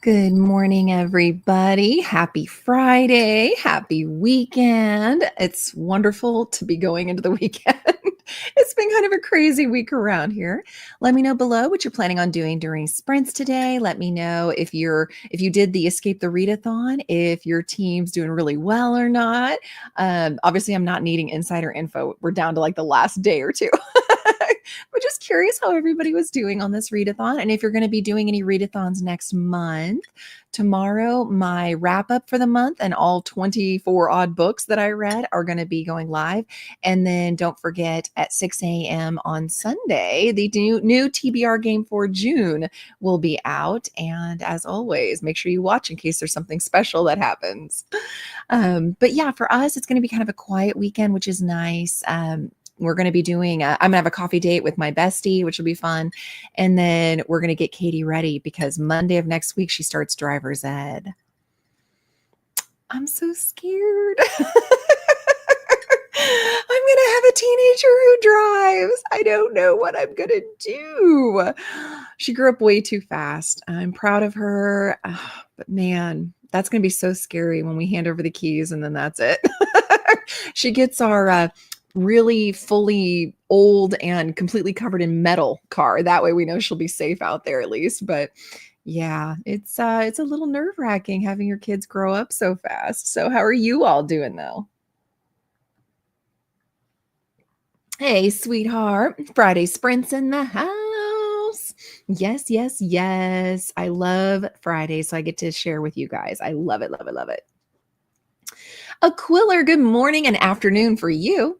Good morning, everybody. Happy Friday. Happy weekend. It's wonderful to be going into the weekend. It's been kind of a crazy week around here. Let me know below what you're planning on doing during sprints today. Let me know if you did the Escape the Readathon, if your team's doing really well or not. Obviously, I'm not needing insider info. We're down to like the last day or two. But just curious how everybody was doing on this readathon and if you're going to be doing any readathons next month. Tomorrow, my wrap up for the month and all 24 odd books that I read are going to be going live. And then don't forget at 6 a.m. on Sunday, the new TBR game for June will be out. And as always, make sure you watch in case there's something special that happens. But yeah, for us, it's going to be kind of a quiet weekend, which is nice. We're going to be doing, I'm going to have a coffee date with my bestie, which will be fun. And then we're going to get Katie ready because Monday of next week, she starts driver's ed. I'm so scared. I'm going to have a teenager who drives. I don't know what I'm going to do. She grew up way too fast. I'm proud of her. But man, that's going to be so scary when we hand over the keys and then that's it. She gets our really fully old and completely covered in metal car. That way we know she'll be safe out there at least. But yeah, it's a little nerve-wracking having your kids grow up so fast. So how are you all doing though? Hey, sweetheart. Friday sprints in the house. Yes, yes, yes. I love Friday, so I get to share with you guys. I love it, love it, love it. Aquiller, good morning and afternoon for you.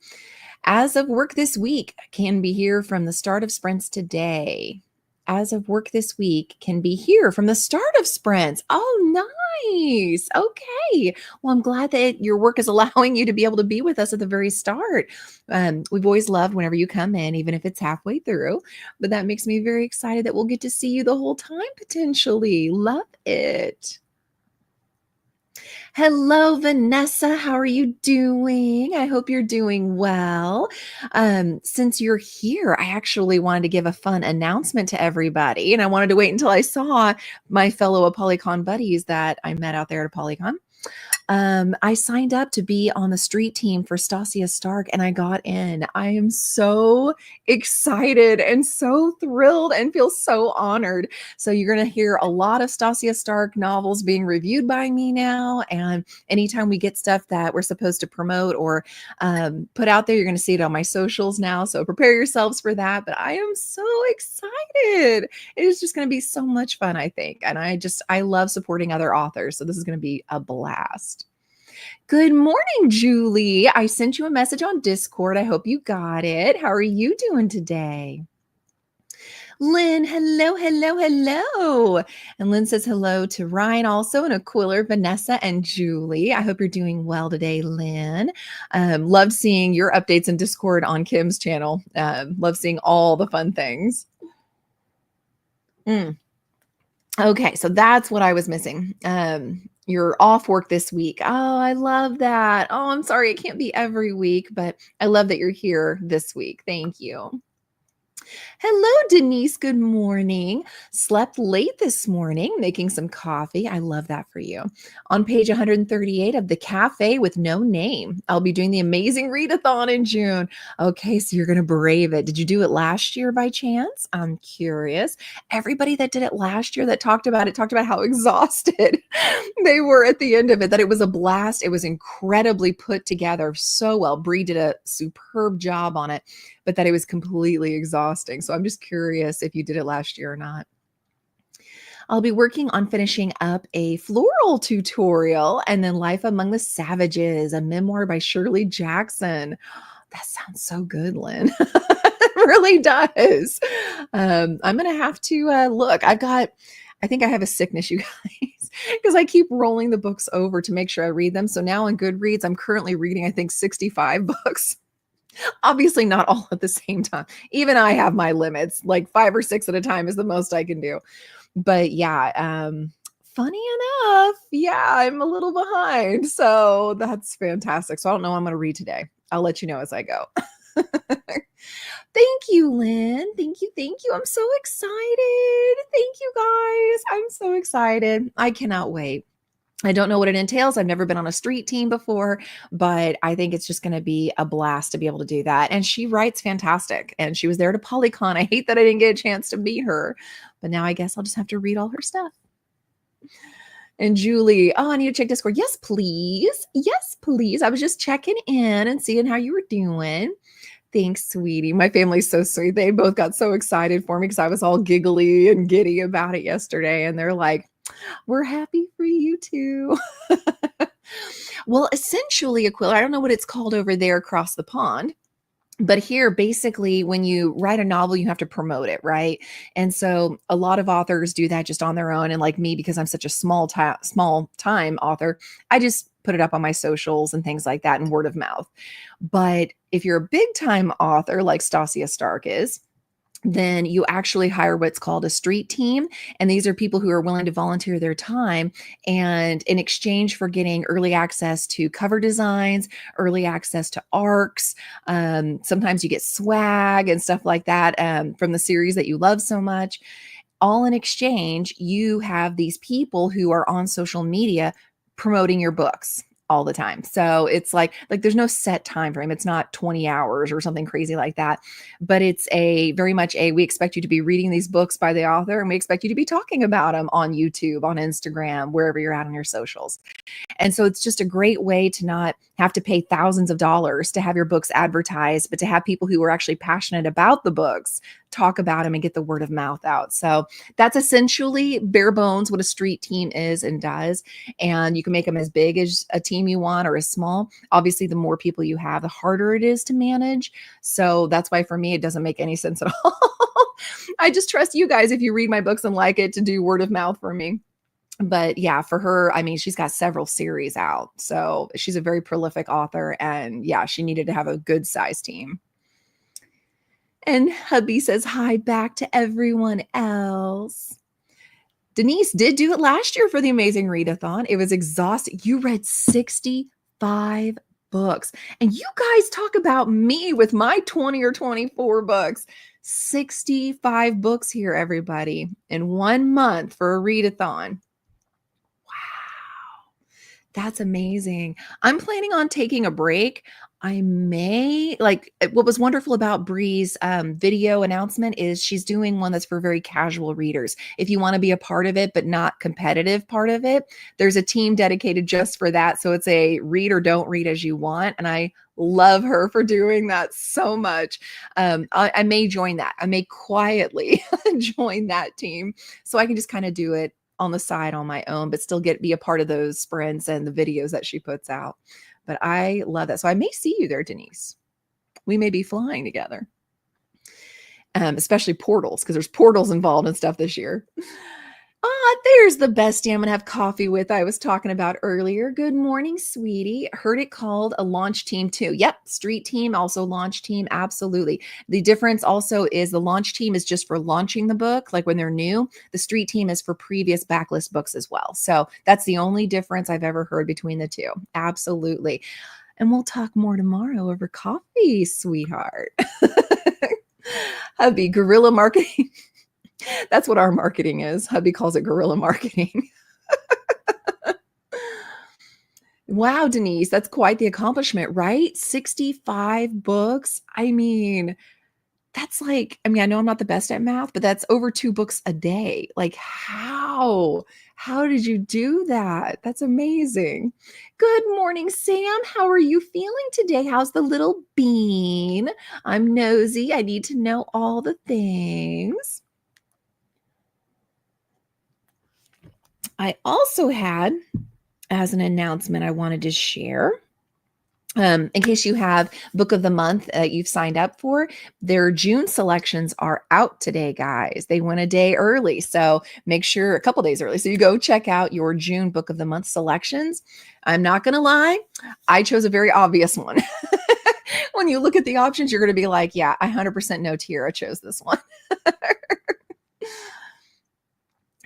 As of work this week, can be here from the start of sprints today. As of work this week, can be here from the start of sprints. Oh, nice. Okay. Well, I'm glad that your work is allowing you to be able to be with us at the very start. We've always loved whenever you come in, even if it's halfway through. But that makes me very excited that we'll get to see you the whole time potentially. Love it. Hello, Vanessa. How are you doing? I hope you're doing well. Since you're here, I actually wanted to give a fun announcement to everybody, and I wanted to wait until I saw my fellow Polycon buddies that I met out there at Polycon. I signed up to be on the street team for Stasia Stark and I got in. I am so excited and so thrilled and feel so honored. So you're going to hear a lot of Stasia Stark novels being reviewed by me now. And anytime we get stuff that we're supposed to promote or put out there, you're going to see it on my socials now. So prepare yourselves for that. But I am so excited. It is just going to be so much fun, I think. And I love supporting other authors. So this is going to be a blast. Good morning, Julie. I sent you a message on Discord. I hope you got it. How are you doing today? Lynn, hello, hello, hello. And Lynn says hello to Ryan also, and Aquiller, Vanessa, and Julie. I hope you're doing well today, Lynn. Love seeing your updates in Discord on Kim's channel. Love seeing all the fun things. Okay, so that's what I was missing. You're off work this week. Oh, I love that. Oh, I'm sorry it can't be every week, but I love that you're here this week. Thank you. Hello, Denise. Good morning. Slept late this morning, making some coffee. I love that for you. On page 138 of The Cafe with No Name, I'll be doing the Amazing Readathon in June. Okay, so you're going to brave it. Did you do it last year by chance? I'm curious. Everybody that did it last year that talked about how exhausted they were at the end of it, that it was a blast. It was incredibly put together so well. Bree did a superb job on it, but that it was completely exhausting. So I'm just curious if you did it last year or not. I'll be working on finishing up a floral tutorial and then Life Among the Savages, a memoir by Shirley Jackson. That sounds so good, Lynn. It really does. I'm going to have to look. I think I have a sickness, you guys, because I keep rolling the books over to make sure I read them. So now on Goodreads, I'm currently reading, I think, 65 books. Obviously not all at the same time. Even I have my limits, like 5 or 6 at a time is the most I can do. But yeah, funny enough, yeah, I'm a little behind. So that's fantastic. So I don't know what I'm going to read today. I'll let you know as I go. Thank you, Lynn. Thank you. Thank you. I'm so excited. Thank you, guys. I'm so excited. I cannot wait. I don't know what it entails. I've never been on a street team before, but I think it's just going to be a blast to be able to do that. And she writes fantastic. And she was there to Polycon. I hate that I didn't get a chance to meet her, but now I guess I'll just have to read all her stuff. And Julie, oh, I need to check Discord. Yes, please. Yes, please. I was just checking in and seeing how you were doing. Thanks, sweetie. My family's so sweet. They both got so excited for me because I was all giggly and giddy about it yesterday. And they're like, we're happy for you too. Well, essentially, Aquila, I don't know what it's called over there across the pond. But here, basically, when you write a novel, you have to promote it, right? And so a lot of authors do that just on their own. And like me, because I'm such a small time author, I just put it up on my socials and things like that and word of mouth. But if you're a big time author like Stasia Stark is, then you actually hire what's called a street team. And these are people who are willing to volunteer their time. And in exchange for getting early access to cover designs, early access to arcs, sometimes you get swag and stuff like that from the series that you love so much. All in exchange, you have these people who are on social media promoting your books all the time. So it's like there's no set time frame. It's not 20 hours or something crazy like that, but it's a very much we expect you to be reading these books by the author, and we expect you to be talking about them on YouTube, on Instagram, wherever you're at on your socials. And so it's just a great way to not have to pay thousands of dollars to have your books advertised, but to have people who are actually passionate about the books talk about them and get the word of mouth out. So that's essentially bare bones what a street team is and does. And you can make them as big as a team you want or as small. Obviously, the more people you have, the harder it is to manage. So that's why for me, it doesn't make any sense at all. I just trust you guys, if you read my books and like it, to do word of mouth for me. But yeah, for her, I mean, she's got several series out. So she's a very prolific author. And yeah, she needed to have a good size team. And hubby says hi back to everyone else. Denise did do it last year for the Amazing Readathon. It was exhausting. You read 65 books. And you guys talk about me with my 20 or 24 books. 65 books here, everybody, in 1 month for a readathon. That's amazing. I'm planning on taking a break. I may what was wonderful about Bree's video announcement is she's doing one that's for very casual readers. If you want to be a part of it, but not competitive part of it, there's a team dedicated just for that. So it's a read or don't read as you want. And I love her for doing that so much. I may join that. I may quietly join that team so I can just kind of do it on the side on my own, but still be a part of those sprints and the videos that she puts out. But I love that. So I may see you there, Denise. We may be flying together, especially portals, because there's portals involved and stuff this year. There's the bestie I'm going to have coffee with I was talking about earlier. Good morning, sweetie. Heard it called a launch team too. Yep. Street team, also launch team. Absolutely. The difference also is the launch team is just for launching the book, like when they're new. The street team is for previous backlist books as well. So that's the only difference I've ever heard between the two. Absolutely. And we'll talk more tomorrow over coffee, sweetheart. Hubby, guerrilla marketing. That's what our marketing is. Hubby calls it guerrilla marketing. Wow, Denise, that's quite the accomplishment, right? 65 books. I mean, that's I know I'm not the best at math, but that's over 2 books a day. Like, how did you do that? That's amazing. Good morning, Sam. How are you feeling today? How's the little bean? I'm nosy. I need to know all the things. I also had, as an announcement, I wanted to share, in case you have book of the month you've signed up for, their June selections are out today, guys. They went a day early, so make sure a couple days early. So you go check out your June book of the month selections. I'm not going to lie, I chose a very obvious one. When you look at the options, you're going to be like, yeah, I 100% know Tiara chose this one.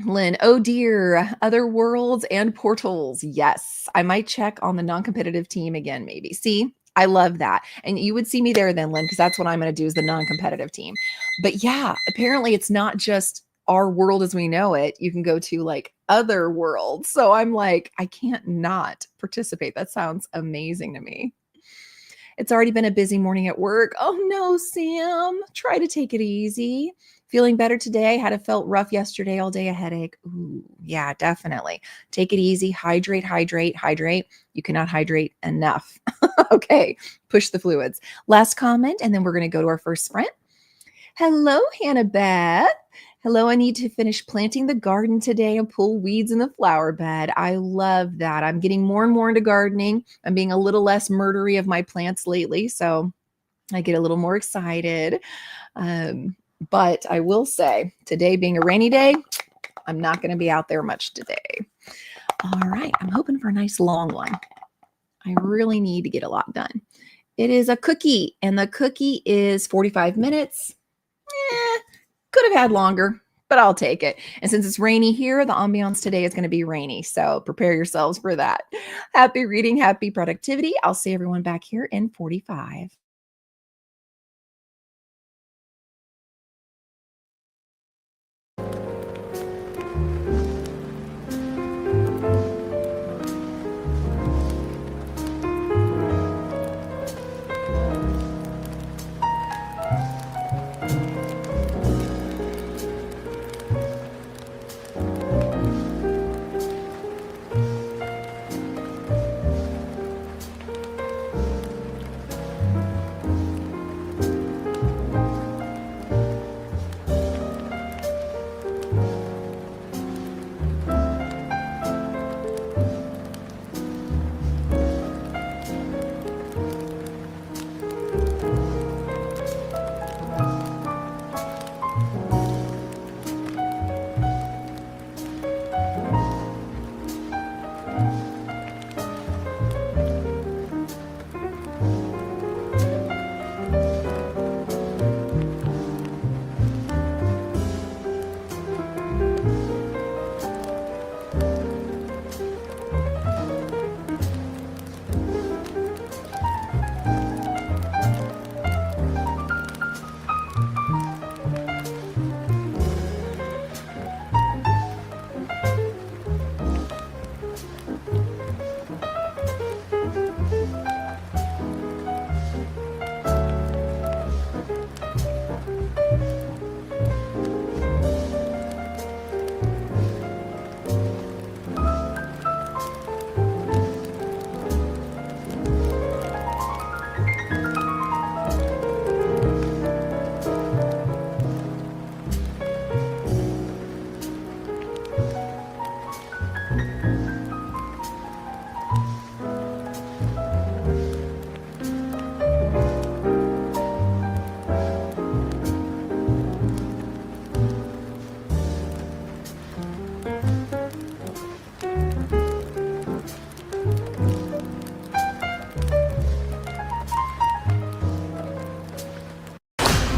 Lynn, oh dear, other worlds and portals. Yes, I might check on the non-competitive team again, maybe. See, I love that. And you would see me there then, Lynn, because that's what I'm going to do is the non-competitive team. But yeah, apparently it's not just our world as we know it. You can go to like other worlds. So I'm like, I can't not participate. That sounds amazing to me. It's already been a busy morning at work. Oh no, Sam, try to take it easy. Feeling better today. Had it felt rough yesterday, all day a headache. Ooh, yeah, definitely. Take it easy. Hydrate, hydrate, hydrate. You cannot hydrate enough. Okay, push the fluids. Last comment, and then we're going to go to our first sprint. Hello, Hannah Beth. Hello, I need to finish planting the garden today and pull weeds in the flower bed. I love that. I'm getting more and more into gardening. I'm being a little less murdery of my plants lately, so I get a little more excited. But I will say, today being a rainy day, I'm not going to be out there much today. All right, I'm hoping for a nice long one. I really need to get a lot done. It is a cookie, and the cookie is 45 minutes. Could have had longer, but I'll take it. And since it's rainy here, the ambiance today is going to be rainy. So prepare yourselves for that. Happy reading, happy productivity. I'll see everyone back here in 45.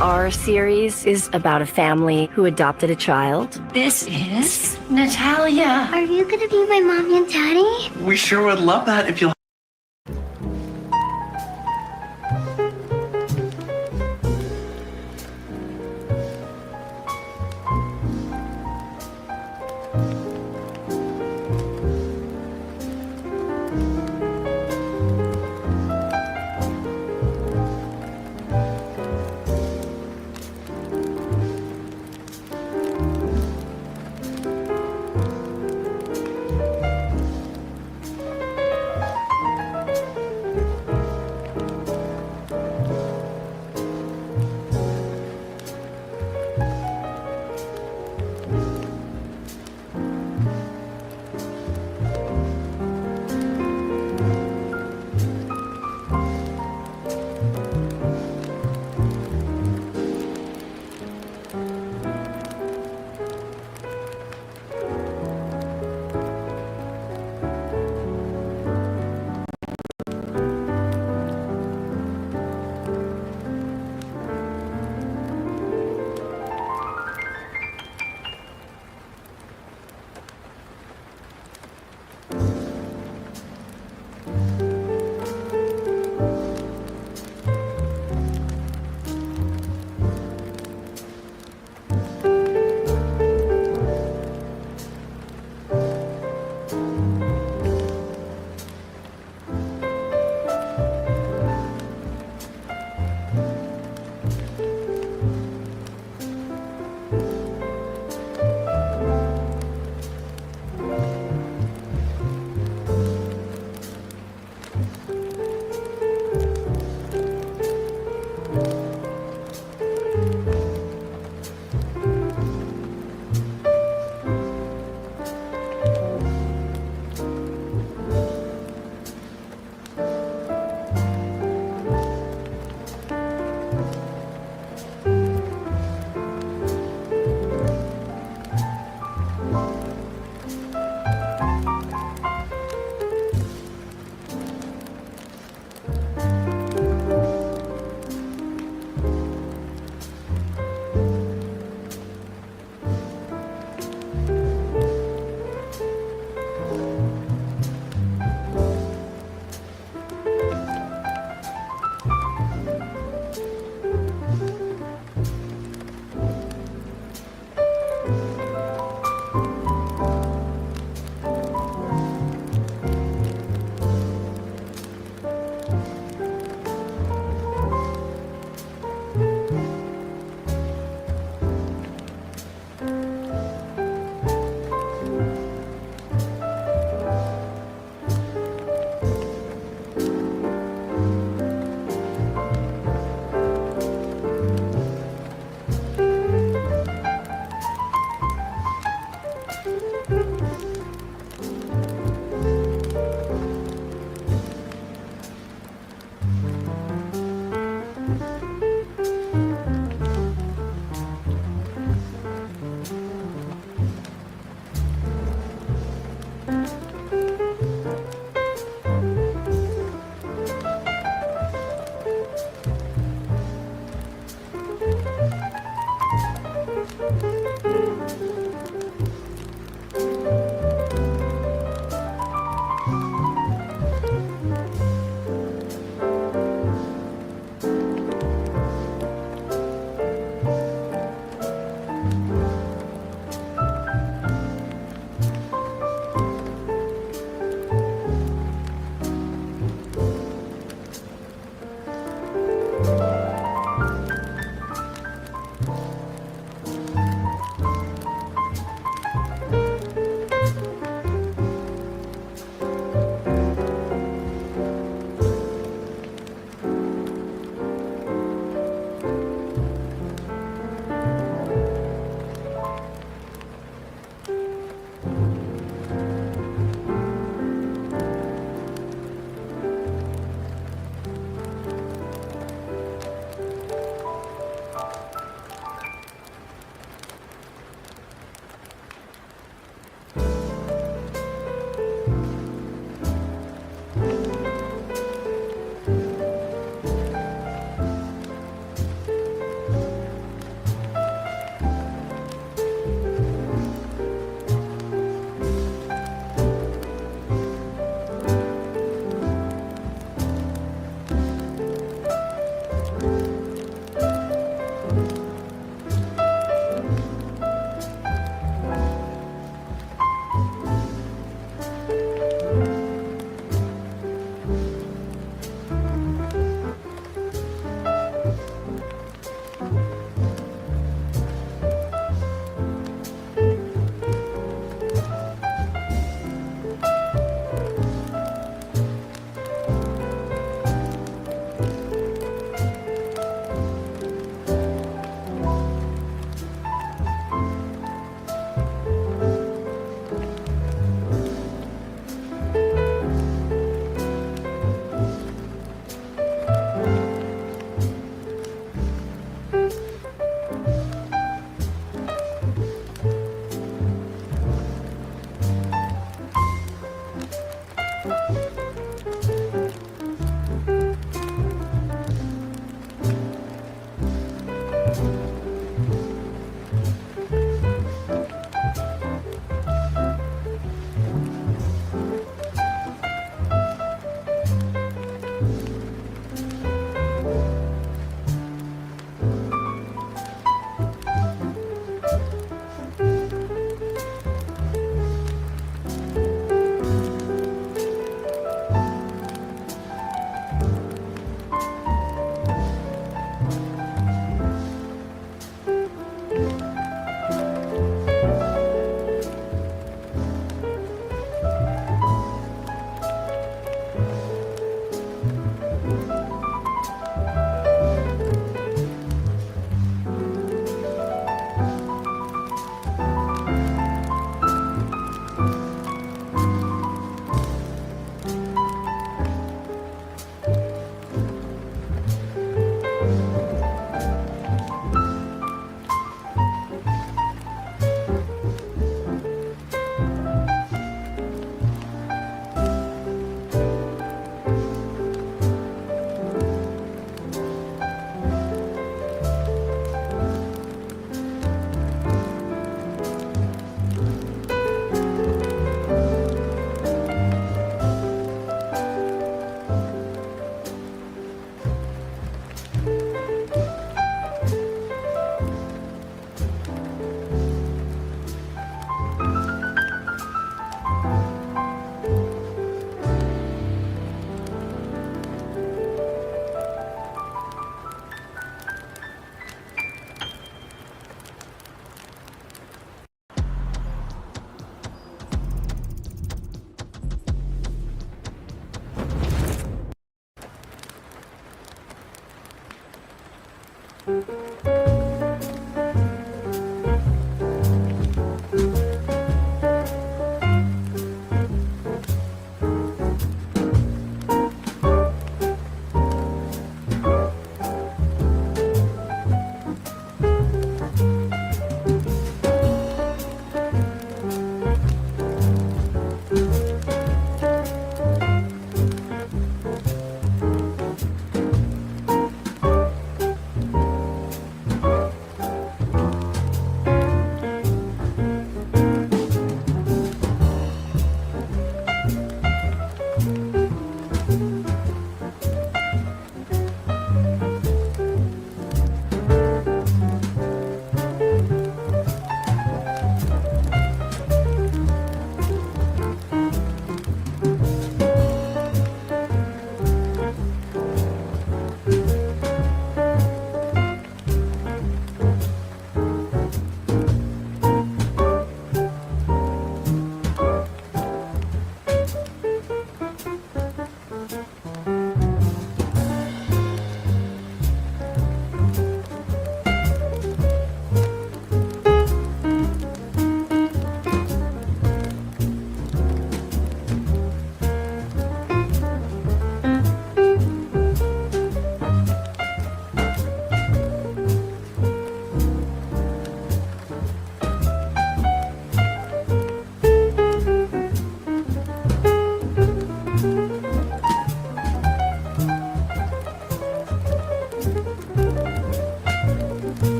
Our series is about a family who adopted a child. This is Natalia. Are you gonna be my mommy and daddy? We sure would love that if you'll.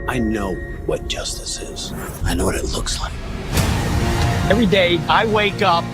I know what justice is. I know what it looks like. Every day I wake up.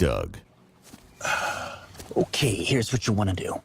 Doug. Okay, here's what you want to do.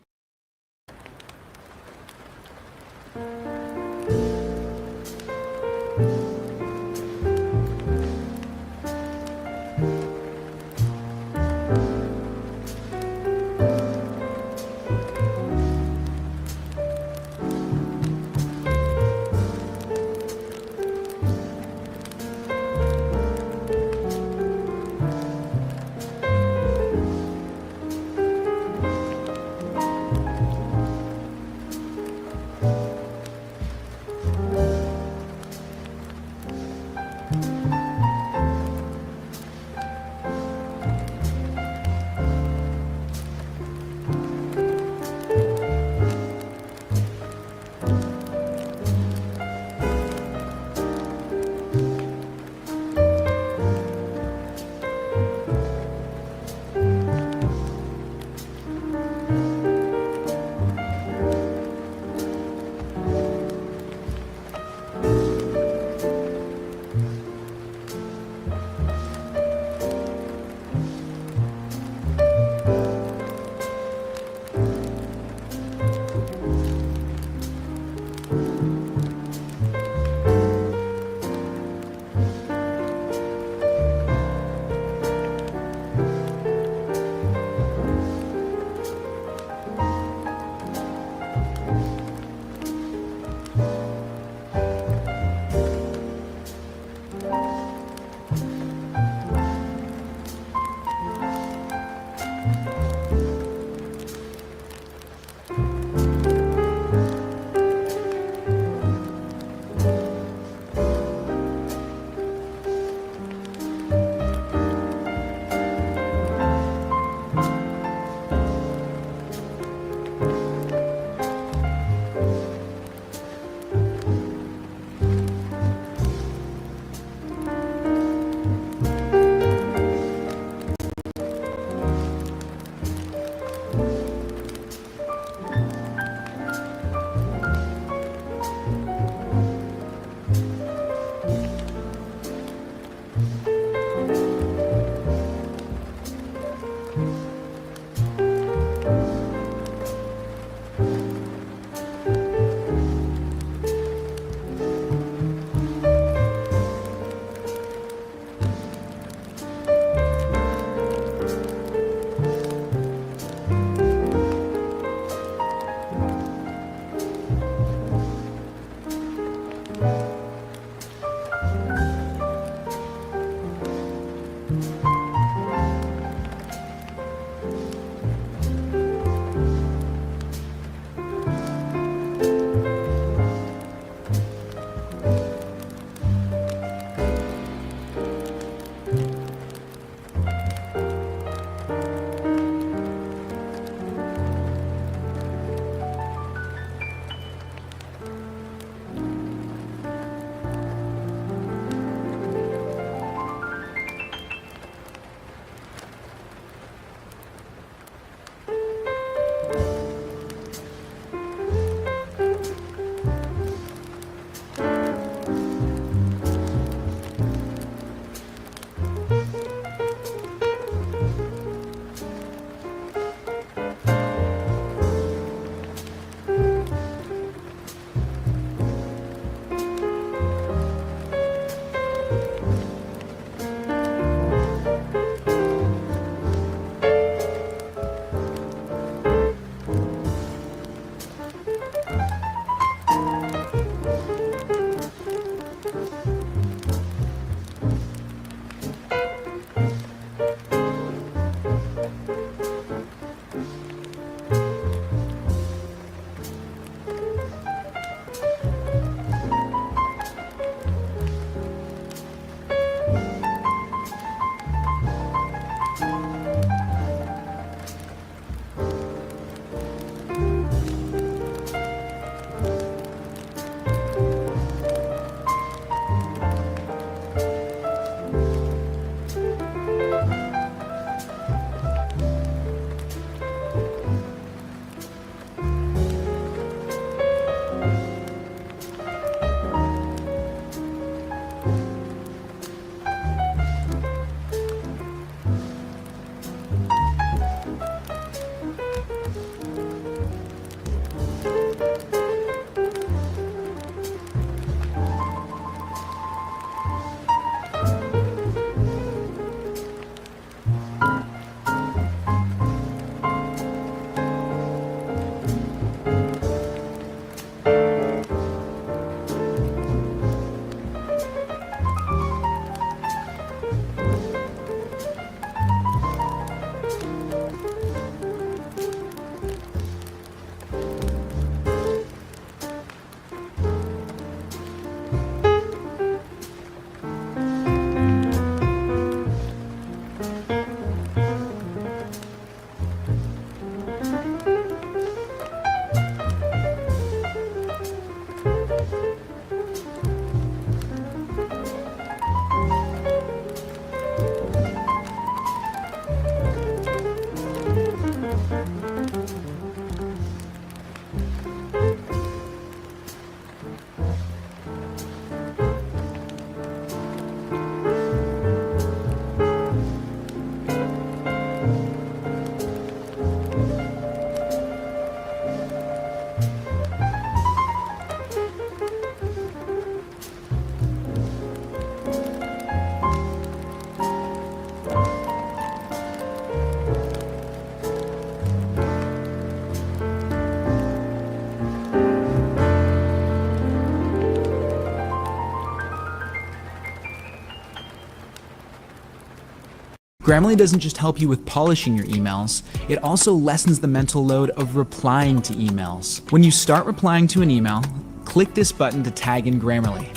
Grammarly doesn't just help you with polishing your emails, it also lessens the mental load of replying to emails. When you start replying to an email, click this button to tag in Grammarly.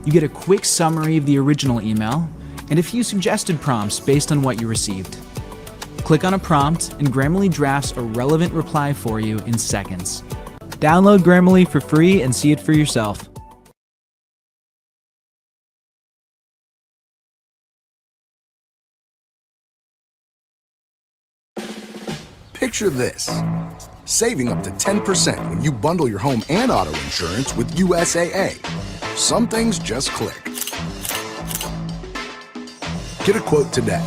You get a quick summary of the original email and a few suggested prompts based on what you received. Click on a prompt and Grammarly drafts a relevant reply for you in seconds. Download Grammarly for free and see it for yourself. Picture this. Saving up to 10% when you bundle your home and auto insurance with USAA. Some things just click. Get a quote today.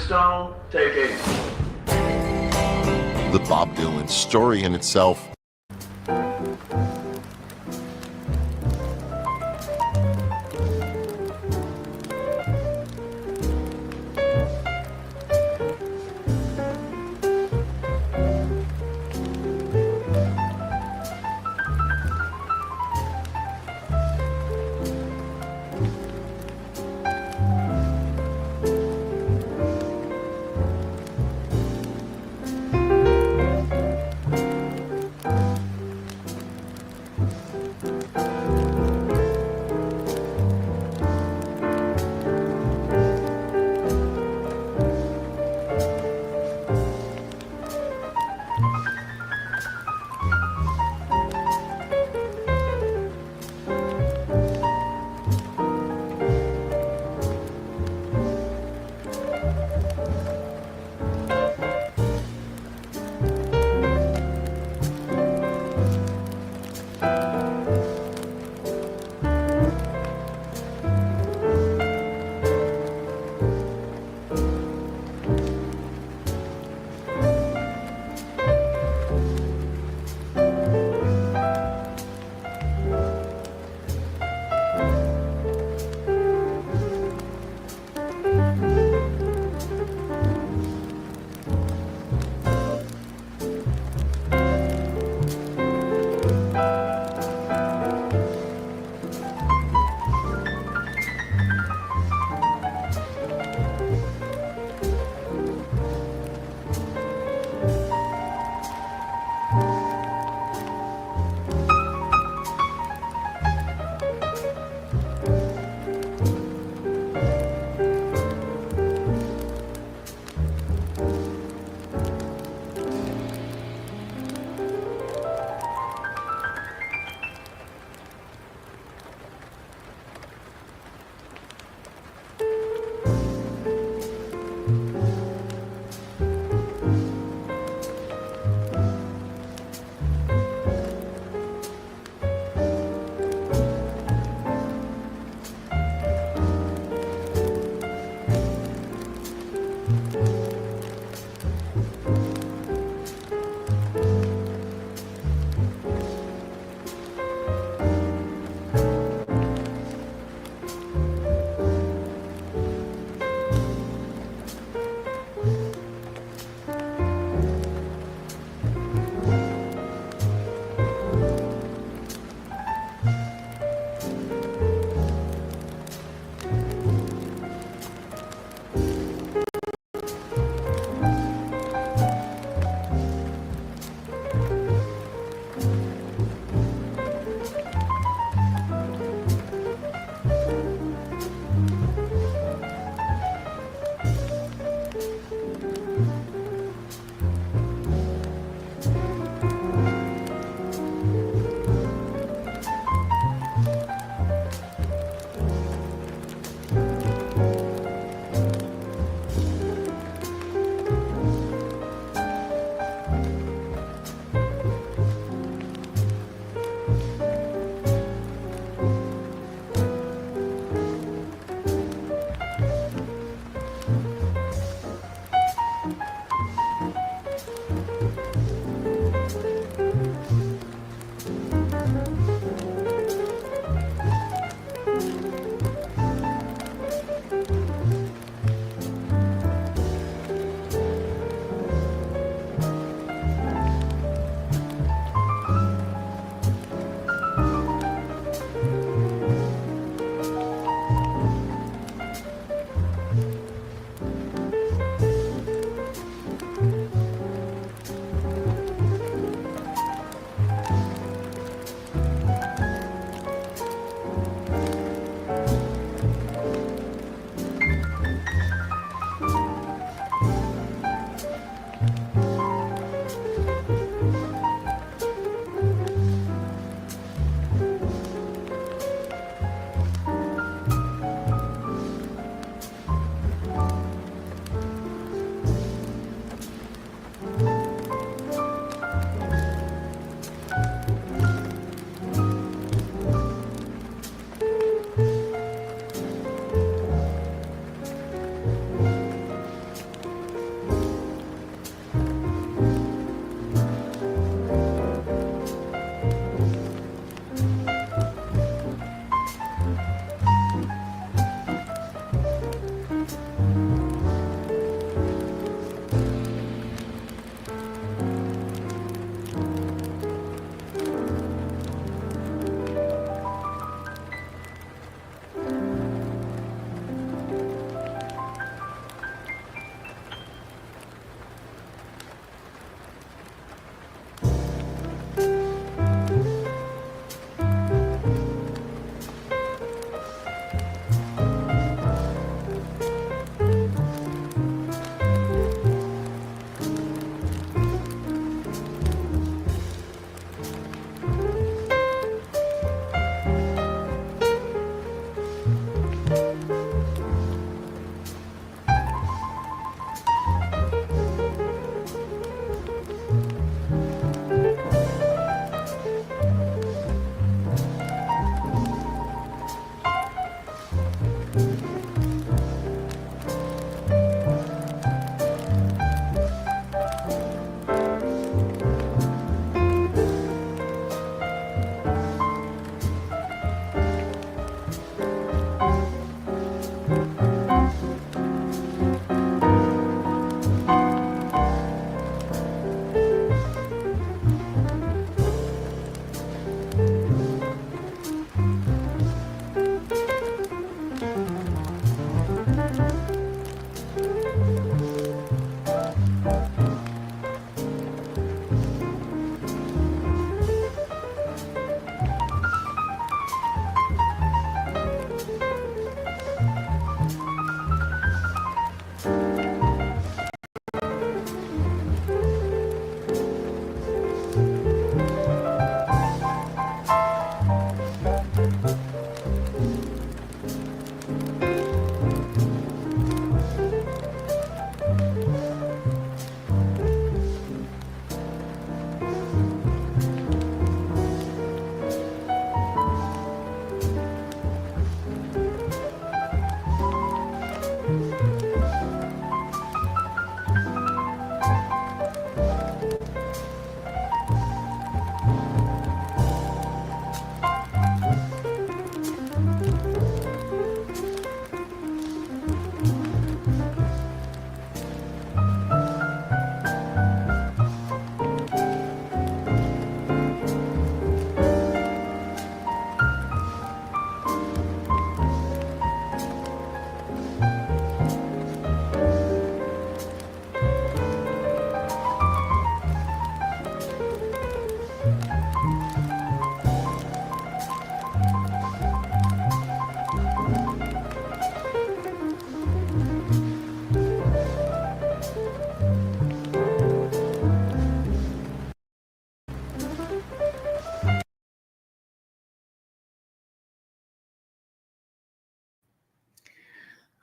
Stone, take 8. The Bob Dylan story in itself.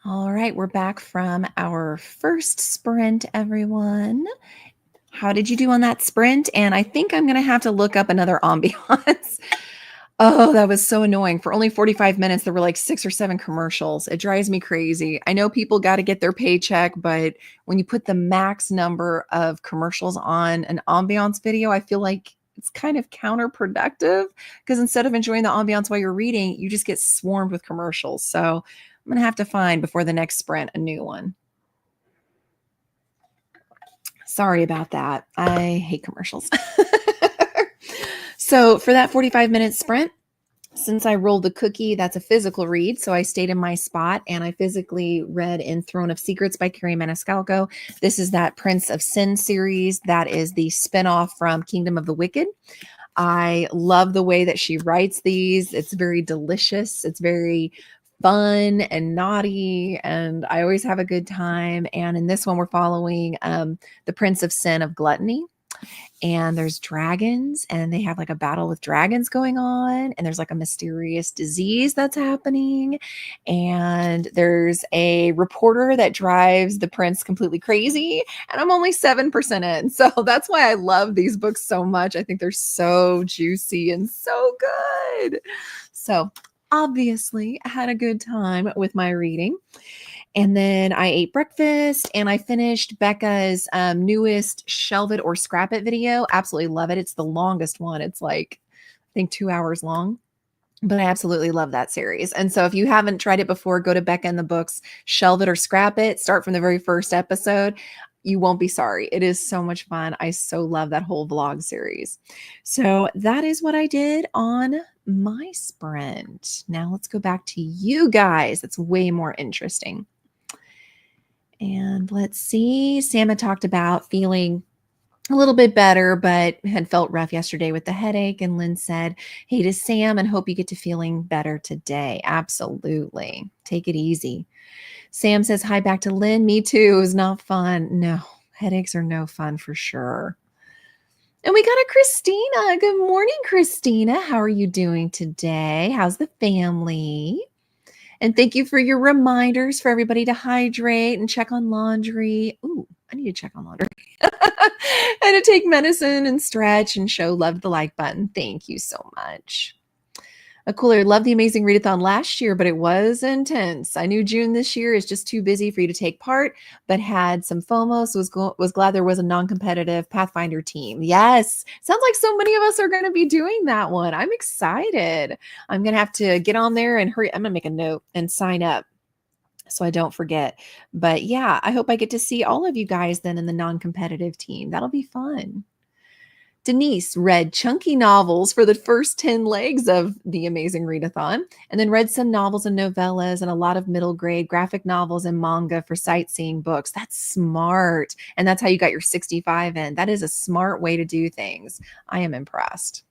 All right, we're back from our first sprint, everyone. How did you do on that sprint? And I think I'm going to have to look up another ambiance. Oh, that was so annoying. For only 45 minutes, there were like 6 or 7 commercials. It drives me crazy. I know people got to get their paycheck, but when you put the max number of commercials on an ambiance video, I feel like it's kind of counterproductive because instead of enjoying the ambiance while you're reading, you just get swarmed with commercials. So I'm going to have to find before the next sprint a new one. Sorry about that. I hate commercials. So for that 45-minute sprint, since I rolled the cookie, that's a physical read. So I stayed in my spot and I physically read in Throne of Secrets by Carrie Maniscalco. This is that Prince of Sin series. That is the spinoff from Kingdom of the Wicked. I love the way that she writes these. It's very delicious. It's very fun and naughty, and I always have a good time. And in this one, we're following the Prince of Sin of Gluttony. And there's dragons, and they have like a battle with dragons going on, and there's like a mysterious disease that's happening, and there's a reporter that drives the prince completely crazy, and I'm only 7% in. So that's why I love these books so much. I think they're so juicy and so good. So obviously I had a good time with my reading. And then I ate breakfast and I finished Becca's newest Shelve It or Scrap It video. Absolutely love it. It's the longest one. It's like, I think 2 hours long, but I absolutely love that series. And so if you haven't tried it before, go to Becca in the Books, Shelve It or Scrap It. Start from the very first episode. You won't be sorry. It is so much fun. I so love that whole vlog series. So that is what I did on my sprint. Now let's go back to you guys. It's way more interesting. And let's see. Sam had talked about feeling a little bit better, but had felt rough yesterday with the headache. And Lynn said, hey to Sam, and hope you get to feeling better today. Absolutely. Take it easy. Sam says, hi back to Lynn. Me too. It was not fun. No, headaches are no fun for sure. And we got a Christina. Good morning, Christina. How are you doing today? How's the family? And thank you for your reminders for everybody to hydrate and check on laundry. Ooh, I need to check on laundry. And to take medicine and stretch and show love the like button. Thank you so much. A cooler, loved the Amazing Readathon last year, but it was intense. I knew June this year is just too busy for you to take part, but had some FOMO, so was glad there was a non-competitive Pathfinder team. Yes, sounds like so many of us are going to be doing that one. I'm excited. I'm going to have to get on there and hurry. I'm going to make a note and sign up so I don't forget. But yeah, I hope I get to see all of you guys then in the non-competitive team. That'll be fun. Denise read chunky novels for the first 10 legs of the Amazing Readathon, and then read some novels and novellas and a lot of middle grade graphic novels and manga for sightseeing books. That's smart. And that's how you got your 65 in. That is a smart way to do things. I am impressed.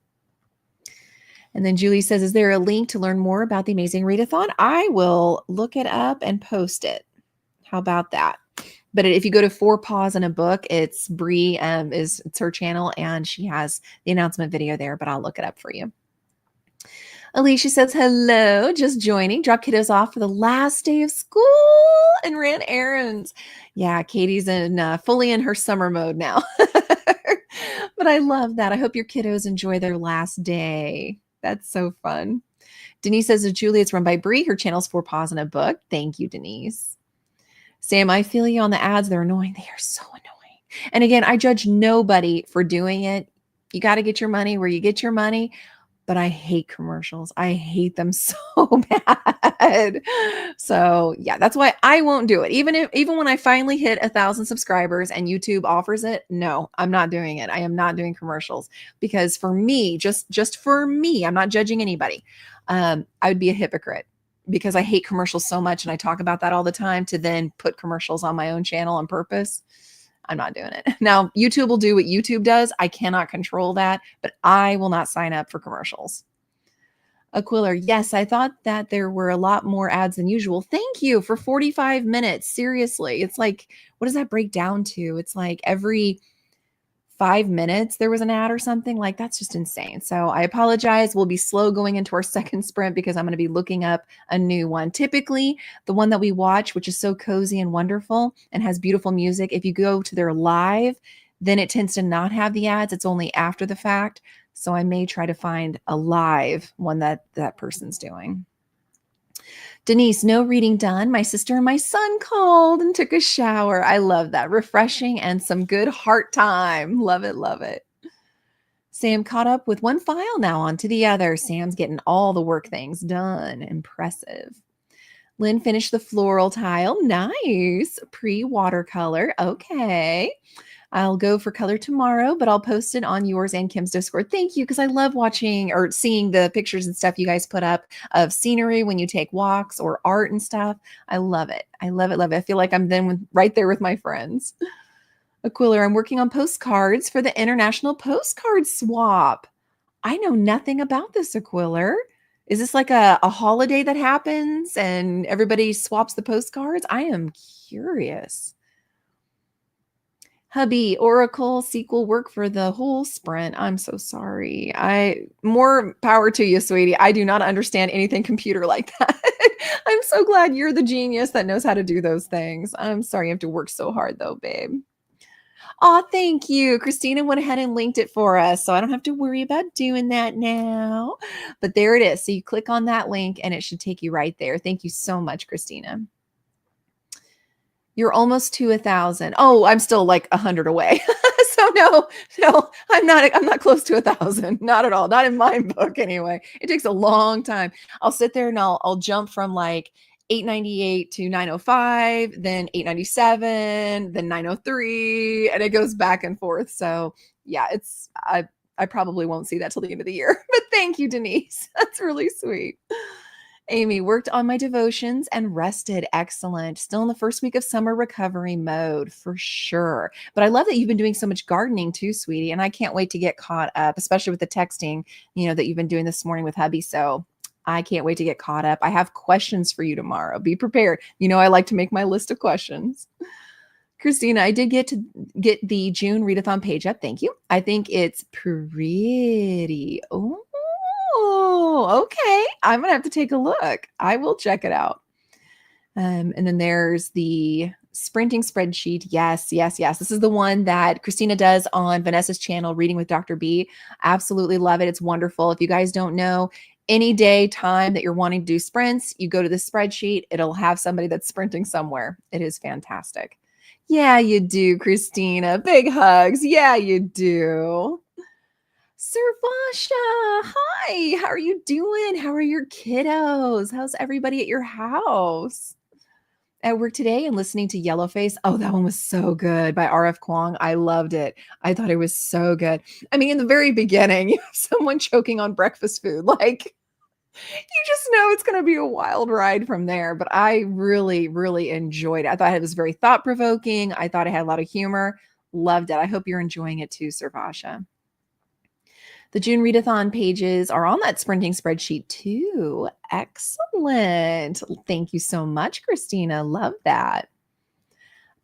And then Julie says, is there a link to learn more about the Amazing Readathon? I will look it up and post it. How about that? But if you go to 4 Paws in a Book, it's Bree, it's her channel, and she has the announcement video there, but I'll look it up for you. Alicia says, hello, just joining. Dropped kiddos off for the last day of school and ran errands. Yeah, Katie's fully in her summer mode now. But I love that. I hope your kiddos enjoy their last day. That's so fun. Denise says, Julie, it's run by Bree. Her channel's 4 Paws in a Book. Thank you, Denise. Sam, I feel you on the ads. They're annoying. They are so annoying. And again, I judge nobody for doing it. You got to get your money where you get your money. But I hate commercials. I hate them so bad. So yeah, that's why I won't do it. Even when I finally hit 1,000 subscribers and YouTube offers it, no, I'm not doing it. I am not doing commercials because for me, just for me, I'm not judging anybody. I would be a hypocrite, because I hate commercials so much and I talk about that all the time, to then put commercials on my own channel on purpose. I'm not doing it. Now, YouTube will do what YouTube does. I cannot control that, but I will not sign up for commercials. Aquiller, yes, I thought that there were a lot more ads than usual. Thank you for 45 minutes. Seriously. It's like, what does that break down to? It's like every 5 minutes there was an ad or something. Like, that's just insane. So I apologize. We'll be slow going into our second sprint because I'm going to be looking up a new one. Typically, the one that we watch, which is so cozy and wonderful and has beautiful music, if you go to their live, then it tends to not have the ads. It's only after the fact. So I may try to find a live one that person's doing. Denise, no reading done. My sister and my son called and took a shower. I love that. Refreshing and some good heart time. Love it, love it. Sam caught up with one file, now on to the other. Sam's getting all the work things done. Impressive. Lynn finished the floral tile. Nice. Pre-watercolor. Okay. I'll go for color tomorrow, but I'll post it on yours and Kim's Discord. Thank you, because I love watching or seeing the pictures and stuff you guys put up of scenery when you take walks or art and stuff. I love it. I love it, love it. I feel like I'm then right there with my friends. Aquiller, I'm working on postcards for the International Postcard Swap. I know nothing about this, Aquiller. Is this like a holiday that happens and everybody swaps the postcards? I am curious. Hubby, Oracle, SQL work for the whole sprint. I'm so sorry. More power to you, sweetie. I do not understand anything computer like that. I'm so glad you're the genius that knows how to do those things. I'm sorry you have to work so hard though, babe. Oh, thank you. Christina went ahead and linked it for us, so I don't have to worry about doing that now. But there it is. So you click on that link and it should take you right there. Thank you so much, Christina. You're almost to 1,000. Oh, I'm still like 100 away. So no, I'm not close to 1,000. Not at all. Not in my book anyway. It takes a long time. I'll sit there and I'll jump from like 898 to 905, then 897, then 903, and it goes back and forth. So yeah, I probably won't see that till the end of the year. But thank you, Denise. That's really sweet. Amy, worked on my devotions and rested. Excellent. Still in the first week of summer recovery mode for sure. But I love that you've been doing so much gardening too, sweetie. And I can't wait to get caught up, especially with the texting, that you've been doing this morning with hubby. So I can't wait to get caught up. I have questions for you tomorrow. Be prepared. I like to make my list of questions. Christina, I did get the June readathon page up. Thank you. I think it's pretty. Oh, okay. I'm going to have to take a look. I will check it out. And then there's the sprinting spreadsheet. Yes. This is the one that Christina does on Vanessa's channel, Reading with Dr. B. Absolutely love it. It's wonderful. If you guys don't know, any day, time that you're wanting to do sprints, you go to the spreadsheet. It'll have somebody that's sprinting somewhere. It is fantastic. Yeah, you do, Christina. Big hugs. Yeah, you do. Servasha, hi. How are you doing? How are your kiddos? How's everybody at your house? At work today and listening to Yellowface. Oh, that one was so good by R.F. Kuang. I loved it. I thought it was so good. I mean, in the very beginning, you have someone choking on breakfast food. Like, you just know it's going to be a wild ride from there. But I really, really enjoyed it. I thought it was very thought-provoking. I thought it had a lot of humor. Loved it. I hope you're enjoying it too, Servasha. The June readathon pages are on that sprinting spreadsheet too. Excellent. Thank you so much, Christina. Love that.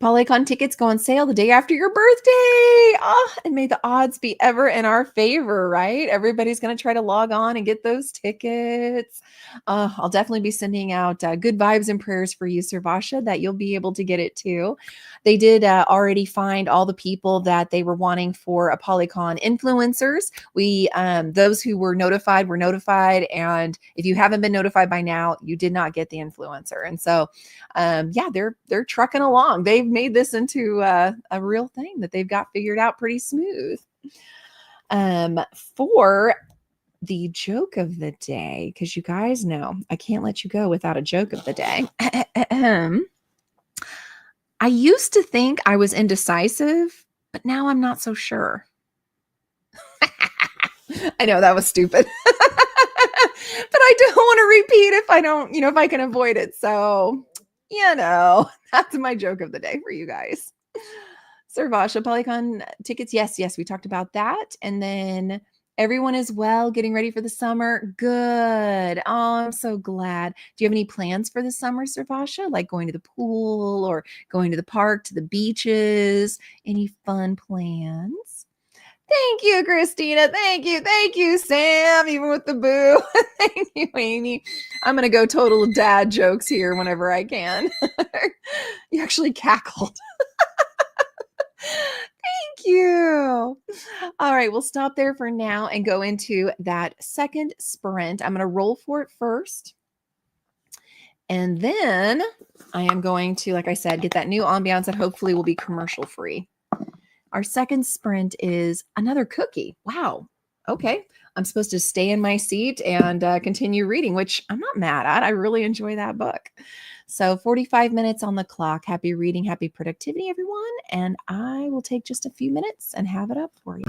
PolyCon tickets go on sale the day after your birthday. Oh, and may the odds be ever in our favor, right? Everybody's going to try to log on and get those tickets. I'll definitely be sending out good vibes and prayers for you, Servasha, that you'll be able to get it too. They did already find all the people that they were wanting for a PolyCon influencers. Those who were notified. And if you haven't been notified by now, you did not get the influencer. And so, they're trucking along. They've made this into a real thing that they've got figured out pretty smooth. For the joke of the day, because you guys know I can't let you go without a joke of the day. I used to think I was indecisive, but now I'm not so sure. I know that was stupid. But I don't want to repeat if I don't, if I can avoid it. So, that's my joke of the day for you guys. Servasha, PolyCon tickets. Yes, we talked about that. And then everyone is well, getting ready for the summer. Good. Oh, I'm so glad. Do you have any plans for the summer, Servasha? Like going to the pool or going to the park, to the beaches? Any fun plans? Thank you, Christina. Thank you, Sam, even with the boo. Thank you, Amy. I'm going to go total dad jokes here whenever I can. You actually cackled. Thank you. All right, we'll stop there for now and go into that second sprint. I'm going to roll for it first. And then I am going to, like I said, get that new ambiance that hopefully will be commercial free. Our second sprint is another cookie. Wow. Okay. I'm supposed to stay in my seat and continue reading, which I'm not mad at. I really enjoy that book. So 45 minutes on the clock. Happy reading, happy productivity, everyone. And I will take just a few minutes and have it up for you.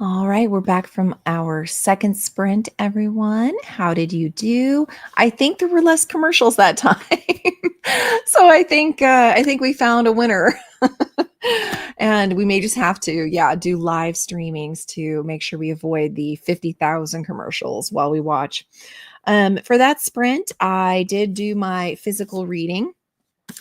All right, we're back from our second sprint, everyone. How did you do? I think there were less commercials that time. So I think we found a winner. And we may just have to, do live streamings to make sure we avoid the 50,000 commercials while we watch. For that sprint, I did do my physical reading.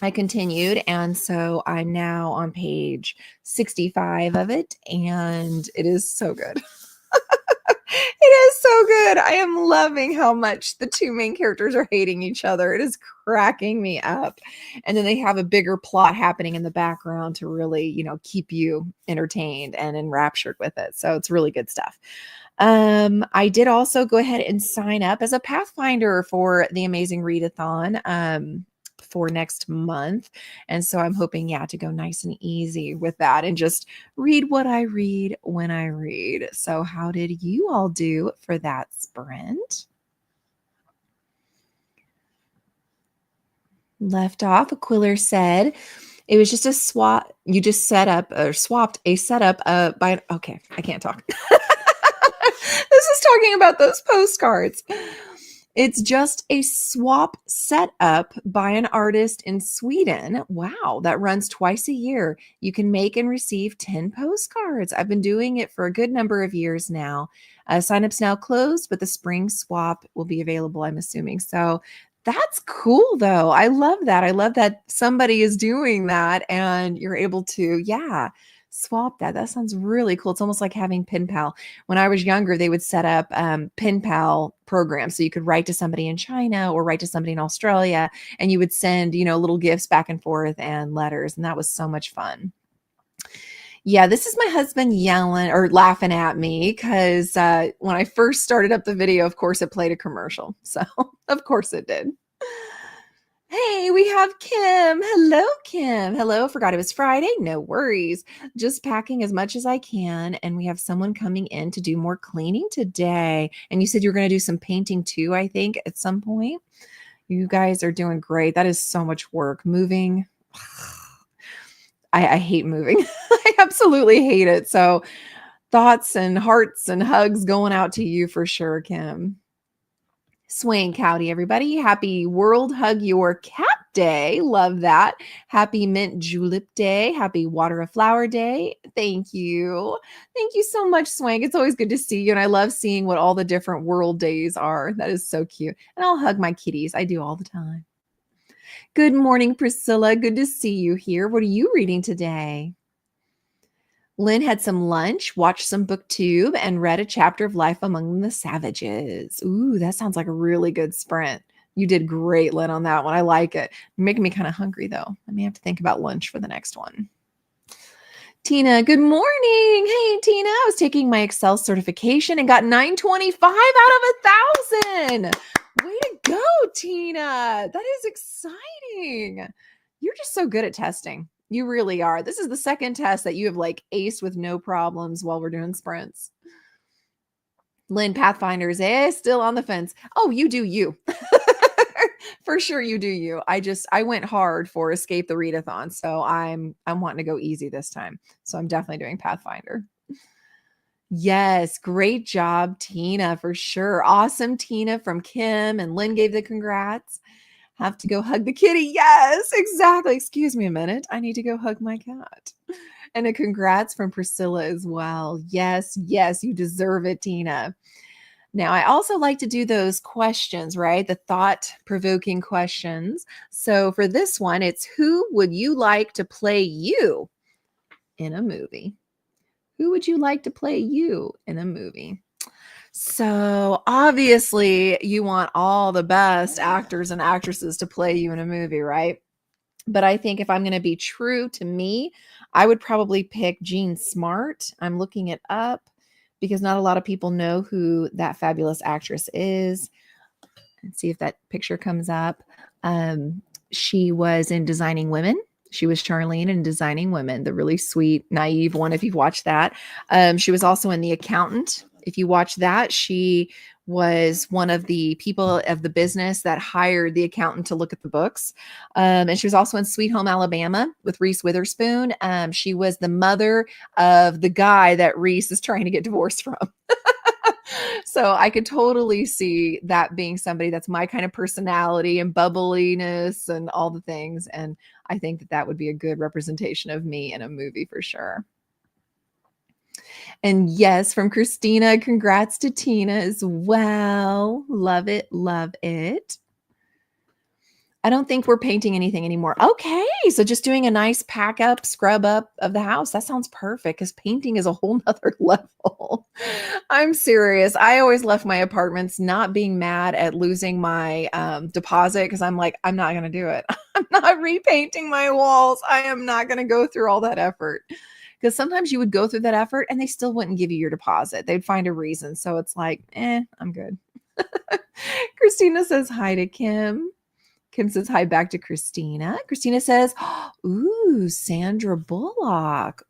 I continued, and so I'm now on page 65 of it, and it is so good. It is so good. I am loving how much the two main characters are hating each other. It is cracking me up. And then they have a bigger plot happening in the background to really, keep you entertained and enraptured with it. So it's really good stuff. I did also go ahead and sign up as a Pathfinder for the Amazing Readathon. For next month. And so I'm hoping, to go nice and easy with that and just read what I read when I read. So how did you all do for that sprint? Left off, Aquiller said, it was just a swap. You just swapped a setup by, okay, I can't talk. This is talking about those postcards. It's just a swap setup by an artist in Sweden. Wow, that runs twice a year. You can make and receive 10 postcards. I've been doing it for a good number of years now. Sign-up's now closed, but the spring swap will be available, I'm assuming. So that's cool, though. I love that. I love that somebody is doing that and you're able to, swap that. That sounds really cool. It's almost like having Pen Pal. When I was younger, they would set up Pen Pal programs. So you could write to somebody in China or write to somebody in Australia, and you would send, little gifts back and forth and letters. And that was so much fun. Yeah, this is my husband yelling or laughing at me because when I first started up the video, of course, it played a commercial. So of course it did. Hey, we have Kim. Hello, Kim. Hello. Forgot it was Friday. No worries. Just packing as much as I can. And we have someone coming in to do more cleaning today. And you said you were going to do some painting too, I think, at some point. You guys are doing great. That is so much work. Moving. I hate moving. I absolutely hate it. So thoughts and hearts and hugs going out to you for sure, Kim. Swank, howdy, everybody. Happy World Hug Your Cat Day. Love that. Happy Mint Julep Day. Happy Water a Flower Day. Thank you. Thank you so much, Swank. It's always good to see you. And I love seeing what all the different world days are. That is so cute. And I'll hug my kitties. I do all the time. Good morning, Priscilla. Good to see you here. What are you reading today? Lynn had some lunch, watched some booktube, and read a chapter of Life Among the Savages. Ooh, that sounds like a really good sprint. You did great, Lynn, on that one. I like it. You're making me kind of hungry, though. I may have to think about lunch for the next one. Tina, good morning. Hey, Tina, I was taking my Excel certification and got 925 out of 1,000. Way to go, Tina. That is exciting. You're just so good at testing. You really are. This is the second test that you have aced with no problems while we're doing sprints. Lynn, Pathfinders, still on the fence. Oh, you do you. For sure you do you. I went hard for Escape the Readathon, so I'm wanting to go easy this time. So I'm definitely doing Pathfinder. Yes, great job, Tina, for sure. Awesome, Tina, from Kim, and Lynn gave the congrats. Have to go hug the kitty. Yes, exactly. Excuse me a minute. I need to go hug my cat. And a congrats from Priscilla as well. Yes, you deserve it, Tina. Now, I also like to do those questions, right? The thought-provoking questions. So for this one, it's who would you like to play you in a movie? Who would you like to play you in a movie? So obviously you want all the best actors and actresses to play you in a movie, right? But I think if I'm going to be true to me, I would probably pick Jean Smart. I'm looking it up because not a lot of people know who that fabulous actress is. Let's see if that picture comes up. She was in Designing Women. She was Charlene in Designing Women, the really sweet, naive one, if you've watched that. She was also in The Accountant. If you watch that, she was one of the people of the business that hired the accountant to look at the books. And she was also in Sweet Home Alabama with Reese Witherspoon. She was the mother of the guy that Reese is trying to get divorced from. So I could totally see that being somebody that's my kind of personality and bubbliness and all the things. And I think that that would be a good representation of me in a movie for sure. And yes, from Christina, congrats to Tina as well. Love it. Love it. I don't think we're painting anything anymore. Okay. So just doing a nice pack up, scrub up of the house. That sounds perfect because painting is a whole nother level. I'm serious. I always left my apartments not being mad at losing my deposit because I'm like, I'm not going to do it. I'm not repainting my walls. I am not going to go through all that effort. Because sometimes you would go through that effort and they still wouldn't give you your deposit. They'd find a reason. So it's like, I'm good. Christina says hi to Kim. Kim says hi back to Christina. Christina says, ooh, Sandra Bullock.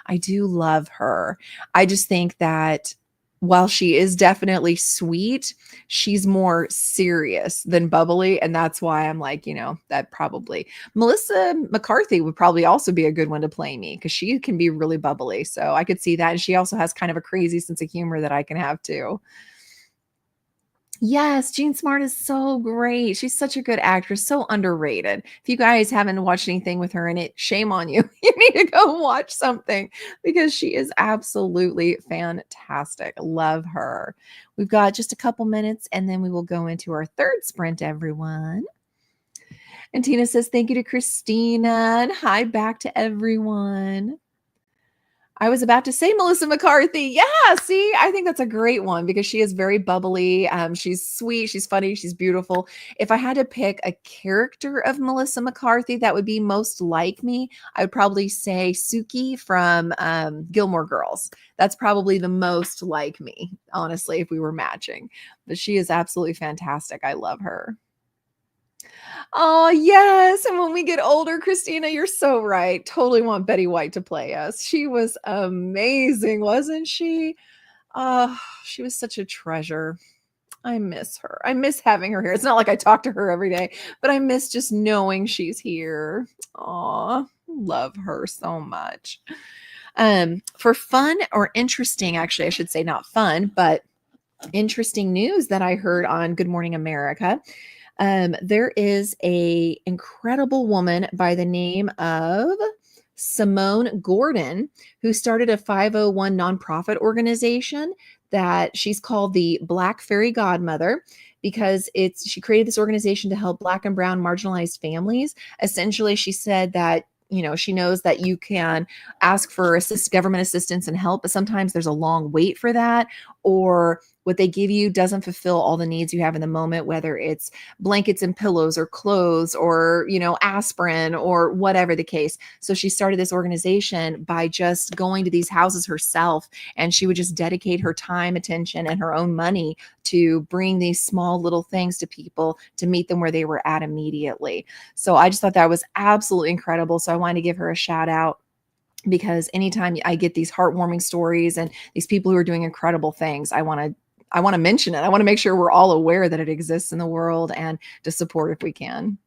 I do love her. I just think that while she is definitely sweet, she's more serious than bubbly. And that's why I'm like, that probably Melissa McCarthy would probably also be a good one to play me because she can be really bubbly. So I could see that. And she also has kind of a crazy sense of humor that I can have too. Yes, Jean Smart is so great. She's such a good actress, so underrated. If you guys haven't watched anything with her in it, shame on you. You need to go watch something because she is absolutely fantastic. Love her. We've got just a couple minutes and then we will go into our third sprint, everyone. And Tina says, thank you to Christina and hi back to everyone. I was about to say Melissa McCarthy. Yeah, see, I think that's a great one because she is very bubbly. She's sweet. She's funny. She's beautiful. If I had to pick a character of Melissa McCarthy that would be most like me, I would probably say Suki from Gilmore Girls. That's probably the most like me, honestly, if we were matching. But she is absolutely fantastic. I love her. Oh, yes. And when we get older, Christina, you're so right. Totally want Betty White to play us. She was amazing, wasn't she? She was such a treasure. I miss her. I miss having her here. It's not like I talk to her every day, but I miss just knowing she's here. Oh, love her so much. For fun or interesting, actually, I should say not fun, but interesting news that I heard on Good Morning America. There is a incredible woman by the name of Simone Gordon who started a 501 nonprofit organization that she's called the Black Fairy Godmother because she created this organization to help Black and brown marginalized families. Essentially, she said that she knows that you can ask for government assistance and help, but sometimes there's a long wait for that, or what they give you doesn't fulfill all the needs you have in the moment, whether it's blankets and pillows or clothes or, aspirin or whatever the case. So she started this organization by just going to these houses herself, and she would just dedicate her time, attention, and her own money to bring these small little things to people to meet them where they were at immediately. So I just thought that was absolutely incredible. So I wanted to give her a shout out, because anytime I get these heartwarming stories and these people who are doing incredible things, I want to mention it. I want to make sure we're all aware that it exists in the world and to support if we can.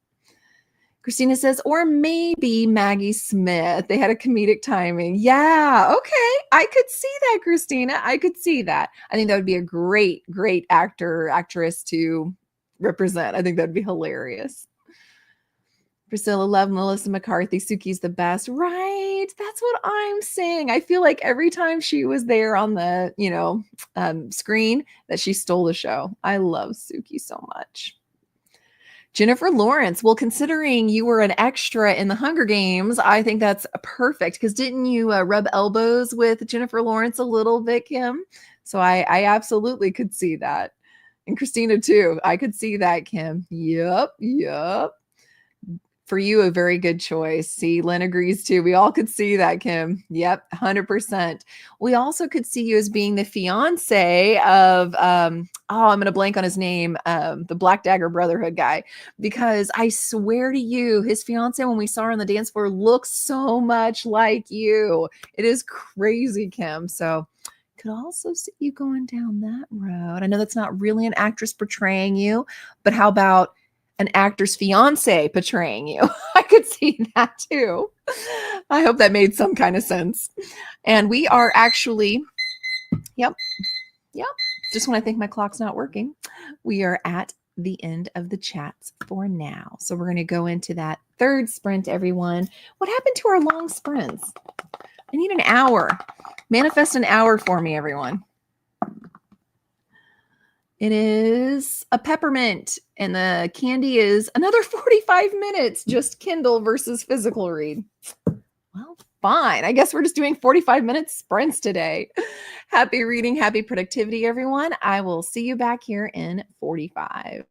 Christina says, or maybe Maggie Smith. They had a comedic timing. Yeah. Okay. I could see that, Christina. I could see that. I think that would be a great, great actress to represent. I think that'd be hilarious. Priscilla, love Melissa McCarthy. Suki's the best. Right. That's what I'm saying. I feel like every time she was there on the, screen that she stole the show. I love Suki so much. Jennifer Lawrence. Well, considering you were an extra in the Hunger Games, I think that's perfect. Because didn't you rub elbows with Jennifer Lawrence a little bit, Kim? So I absolutely could see that. And Christina too. I could see that, Kim. Yep. For you, a very good choice. See, Lynn agrees too. We all could see that, Kim. Yep, 100%. We also could see you as being the fiance of, I'm going to blank on his name, the Black Dagger Brotherhood guy, because I swear to you, his fiance, when we saw her on the dance floor, looks so much like you. It is crazy, Kim. So could also see you going down that road. I know that's not really an actress portraying you, but how about an actor's fiance portraying you? I could see that too. I hope that made some kind of sense. And we are actually, yep. Just when I think my clock's not working, we are at the end of the chats for now. So we're going to go into that third sprint, everyone. What happened to our long sprints? I need an hour. Manifest an hour for me, everyone. It is a peppermint, and the candy is another 45 minutes, just Kindle versus physical read. Well, fine. I guess we're just doing 45-minute sprints today. Happy reading, happy productivity, everyone. I will see you back here in 45.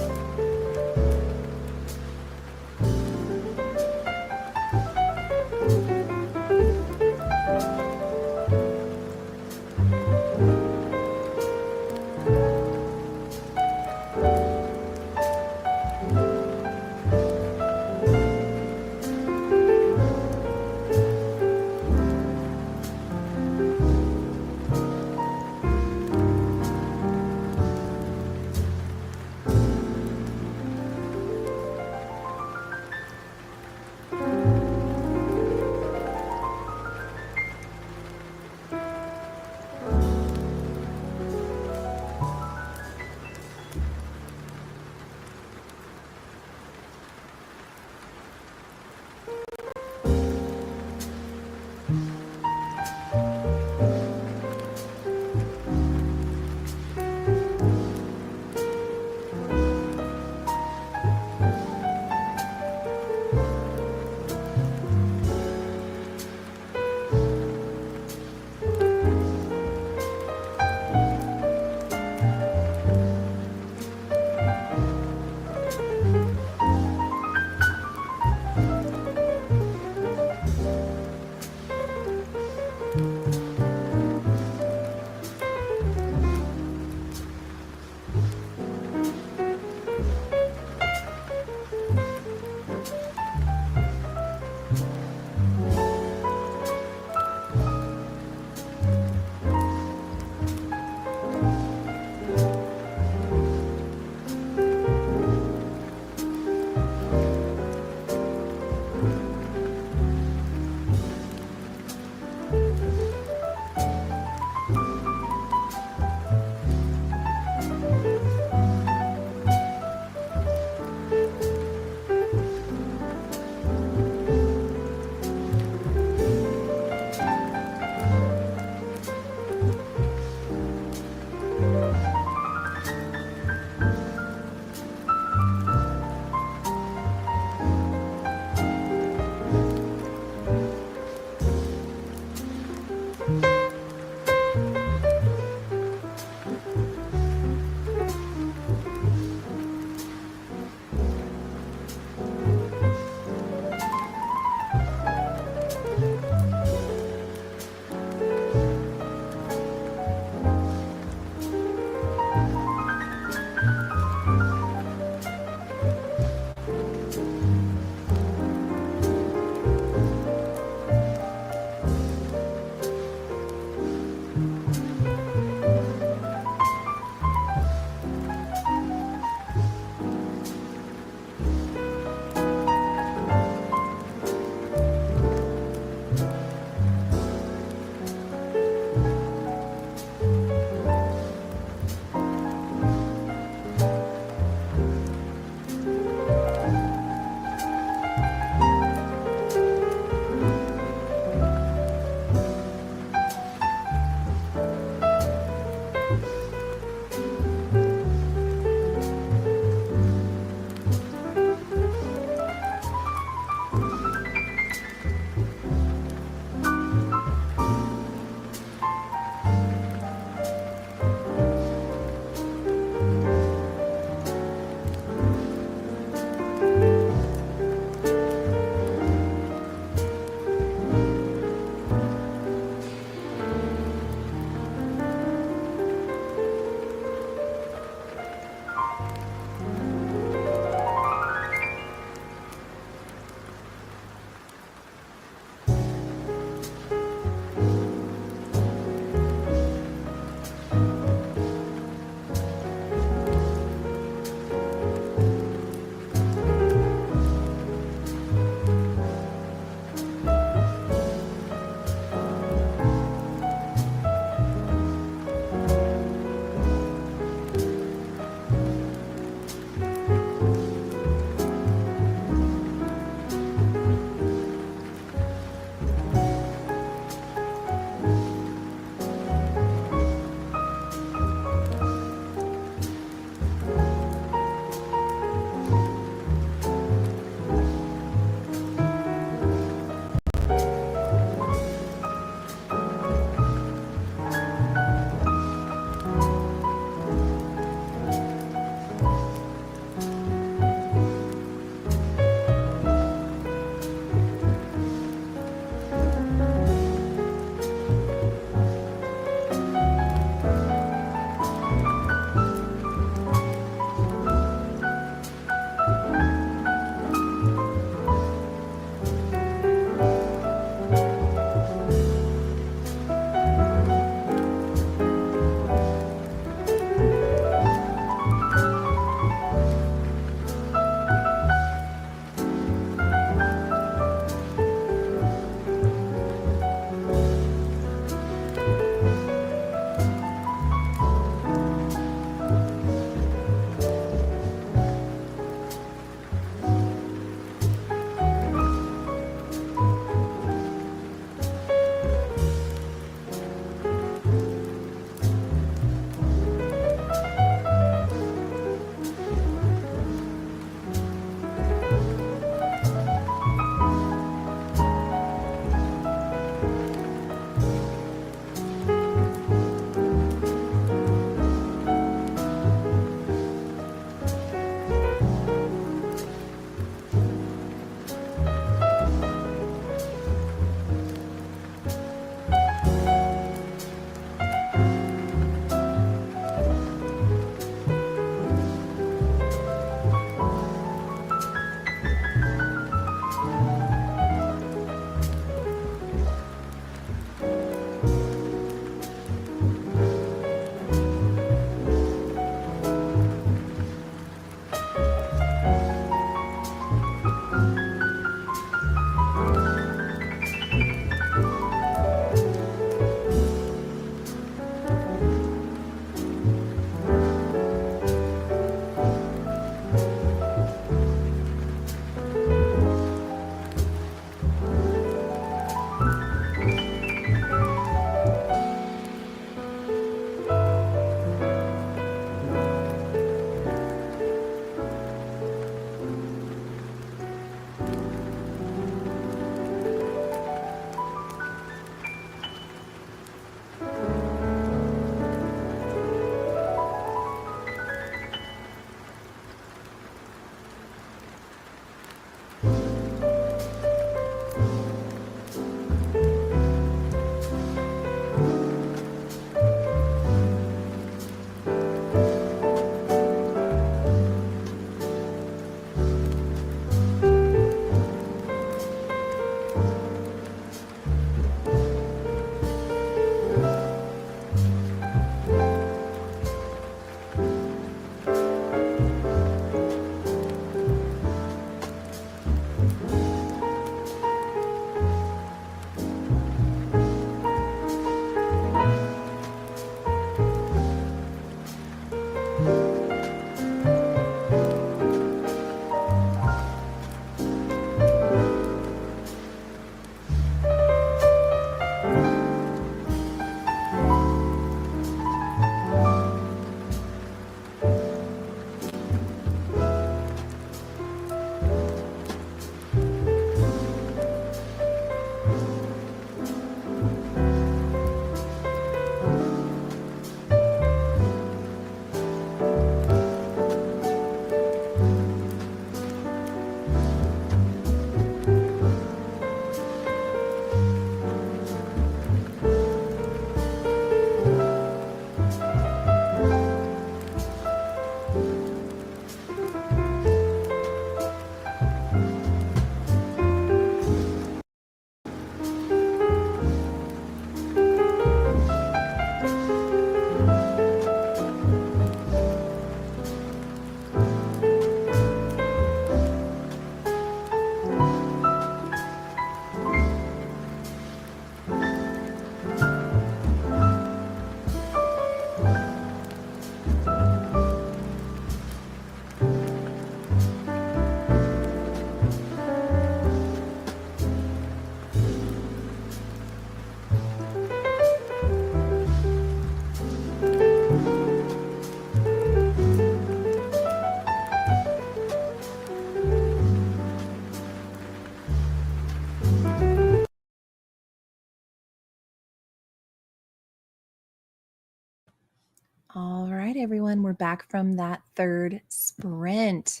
All right, everyone, we're back from that third sprint.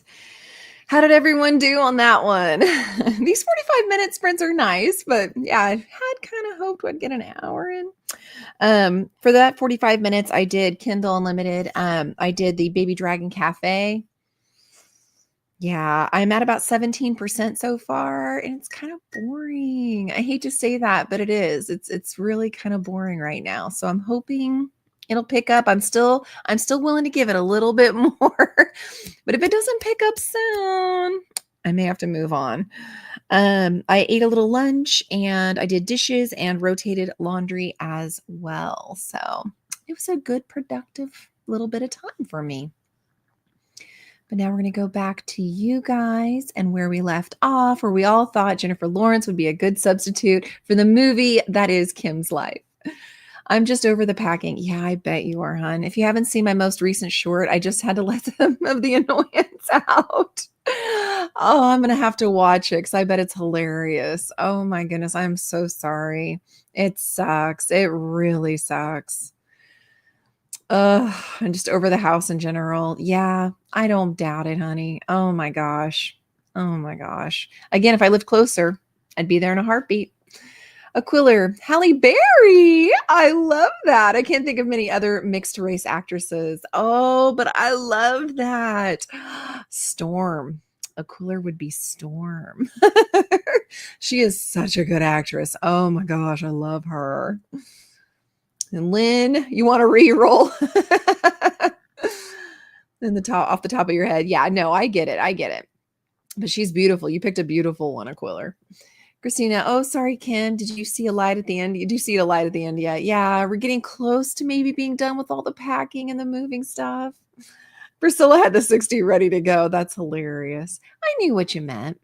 How did everyone do on that one? These 45-minute sprints are nice, but yeah, I had kind of hoped I'd get an hour in. For that 45 minutes, I did Kindle Unlimited. I did the Baby Dragon Cafe. Yeah, I'm at about 17% so far, and it's kind of boring. I hate to say that, but it is. It's really kind of boring right now. So I'm hoping it'll pick up. I'm still willing to give it a little bit more. But if it doesn't pick up soon, I may have to move on. I ate a little lunch and I did dishes and rotated laundry as well. So it was a good, productive little bit of time for me. But now we're going to go back to you guys and where we left off, where we all thought Jennifer Lawrence would be a good substitute for the movie that is Kim's life. I'm just over the packing. Yeah, I bet you are, hon. If you haven't seen my most recent short, I just had to let some of the annoyance out. Oh, I'm going to have to watch it because I bet it's hilarious. Oh my goodness. I'm so sorry. It sucks. It really sucks. And just over the house in general. Yeah, I don't doubt it, honey. Oh my gosh. Oh my gosh. Again, if I lived closer, I'd be there in a heartbeat. Aquiller, Halle Berry. I love that. I can't think of many other mixed race actresses. Oh, but I love that. Storm. Aquiller would be Storm. She is such a good actress. Oh my gosh, I love her. And Lynn, you want to re-roll? Off the top of your head. Yeah, no, I get it. I get it. But she's beautiful. You picked a beautiful one, Aquiller. Christina, oh, sorry, Kim. Did you see a light at the end? Did you see a light at the end yet? Yeah, we're getting close to maybe being done with all the packing and the moving stuff. Priscilla had the 60 ready to go. That's hilarious. I knew what you meant.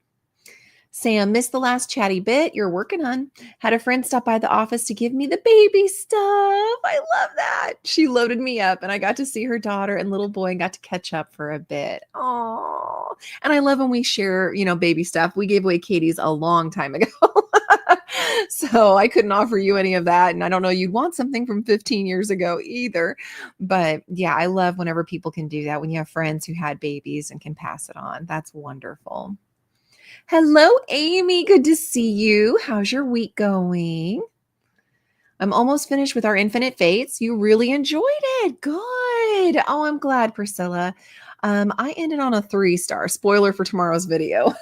Sam, missed the last chatty bit. You're working on. Had a friend stop by the office to give me the baby stuff. I love that. She loaded me up and I got to see her daughter and little boy and got to catch up for a bit. Oh, and I love when we share, baby stuff. We gave away Katie's a long time ago. So I couldn't offer you any of that. And I don't know, you'd want something from 15 years ago either. But yeah, I love whenever people can do that. When you have friends who had babies and can pass it on. That's wonderful. Hello, Amy. Good to see you. How's your week going? I'm almost finished with our Infinite Fates. You really enjoyed it. Good. Oh, I'm glad, Priscilla. I ended on a 3-star. Spoiler for tomorrow's video.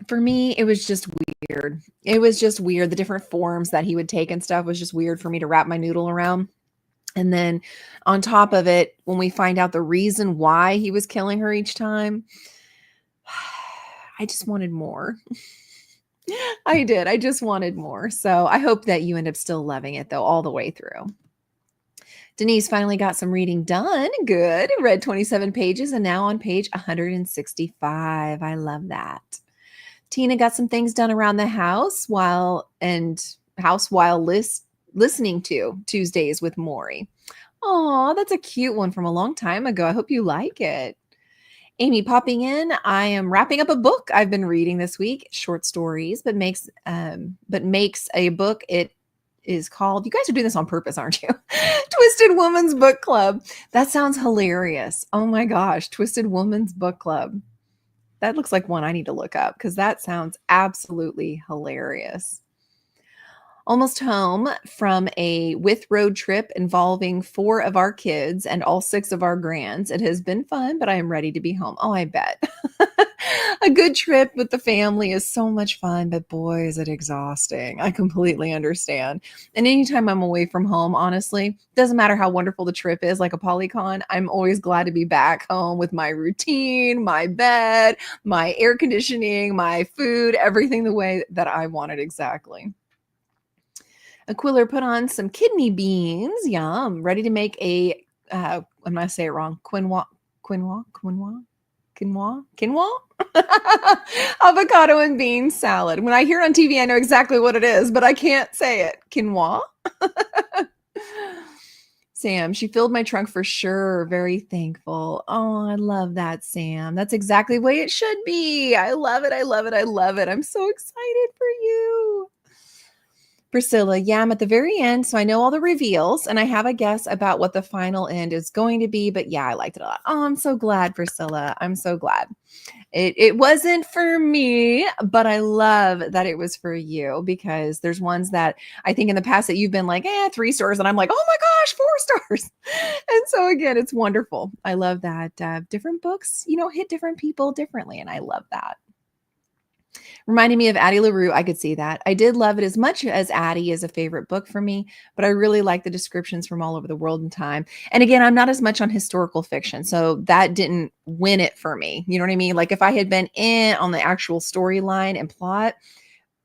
For me, it was just weird. It was just weird. The different forms that he would take and stuff was just weird for me to wrap my noodle around. And then on top of it, when we find out the reason why he was killing her each time, I just wanted more. I did. I just wanted more. So I hope that you end up still loving it, though, all the way through. Denise finally got some reading done. Good. Read 27 pages and now on page 165. I love that. Tina got some things done around the house while listening to Tuesdays with Maury. Oh, that's a cute one from a long time ago. I hope you like it. Amy popping in. I am wrapping up a book I've been reading this week, short stories, but makes a book. It is called, you guys are doing this on purpose, aren't you? Twisted Woman's Book Club. That sounds hilarious. Oh my gosh, Twisted Woman's Book Club. That looks like one I need to look up because that sounds absolutely hilarious. Almost home from a road trip involving 4 of our kids and all 6 of our grands. It has been fun, but I am ready to be home. Oh, I bet. A good trip with the family is so much fun, but boy, is it exhausting. I completely understand. And anytime I'm away from home, honestly, doesn't matter how wonderful the trip is, like a Polycon, I'm always glad to be back home with my routine, my bed, my air conditioning, my food, everything the way that I want it exactly. Aquiller put on some kidney beans. Yum. Ready to make a, I'm going to say it wrong, quinoa, avocado and bean salad. When I hear it on TV, I know exactly what it is, but I can't say it. Quinoa. Sam, she filled my trunk for sure. Very thankful. Oh, I love that, Sam. That's exactly the way it should be. I love it. I love it. I love it. I'm so excited for you. Priscilla, yeah, I'm at the very end, so I know all the reveals, and I have a guess about what the final end is going to be. But yeah, I liked it a lot. Oh, I'm so glad, Priscilla. I'm so glad. It wasn't for me, but I love that it was for you, because there's ones that I think in the past that you've been like, 3 stars, and I'm like, oh my gosh, 4 stars. And so again, it's wonderful. I love that different books, hit different people differently, and I love that. Reminding me of Addie LaRue. I could see that. I did love it as much as Addie is a favorite book for me, but I really like the descriptions from all over the world and time. And again, I'm not as much on historical fiction, so that didn't win it for me. You know what I mean? Like if I had been in on the actual storyline and plot,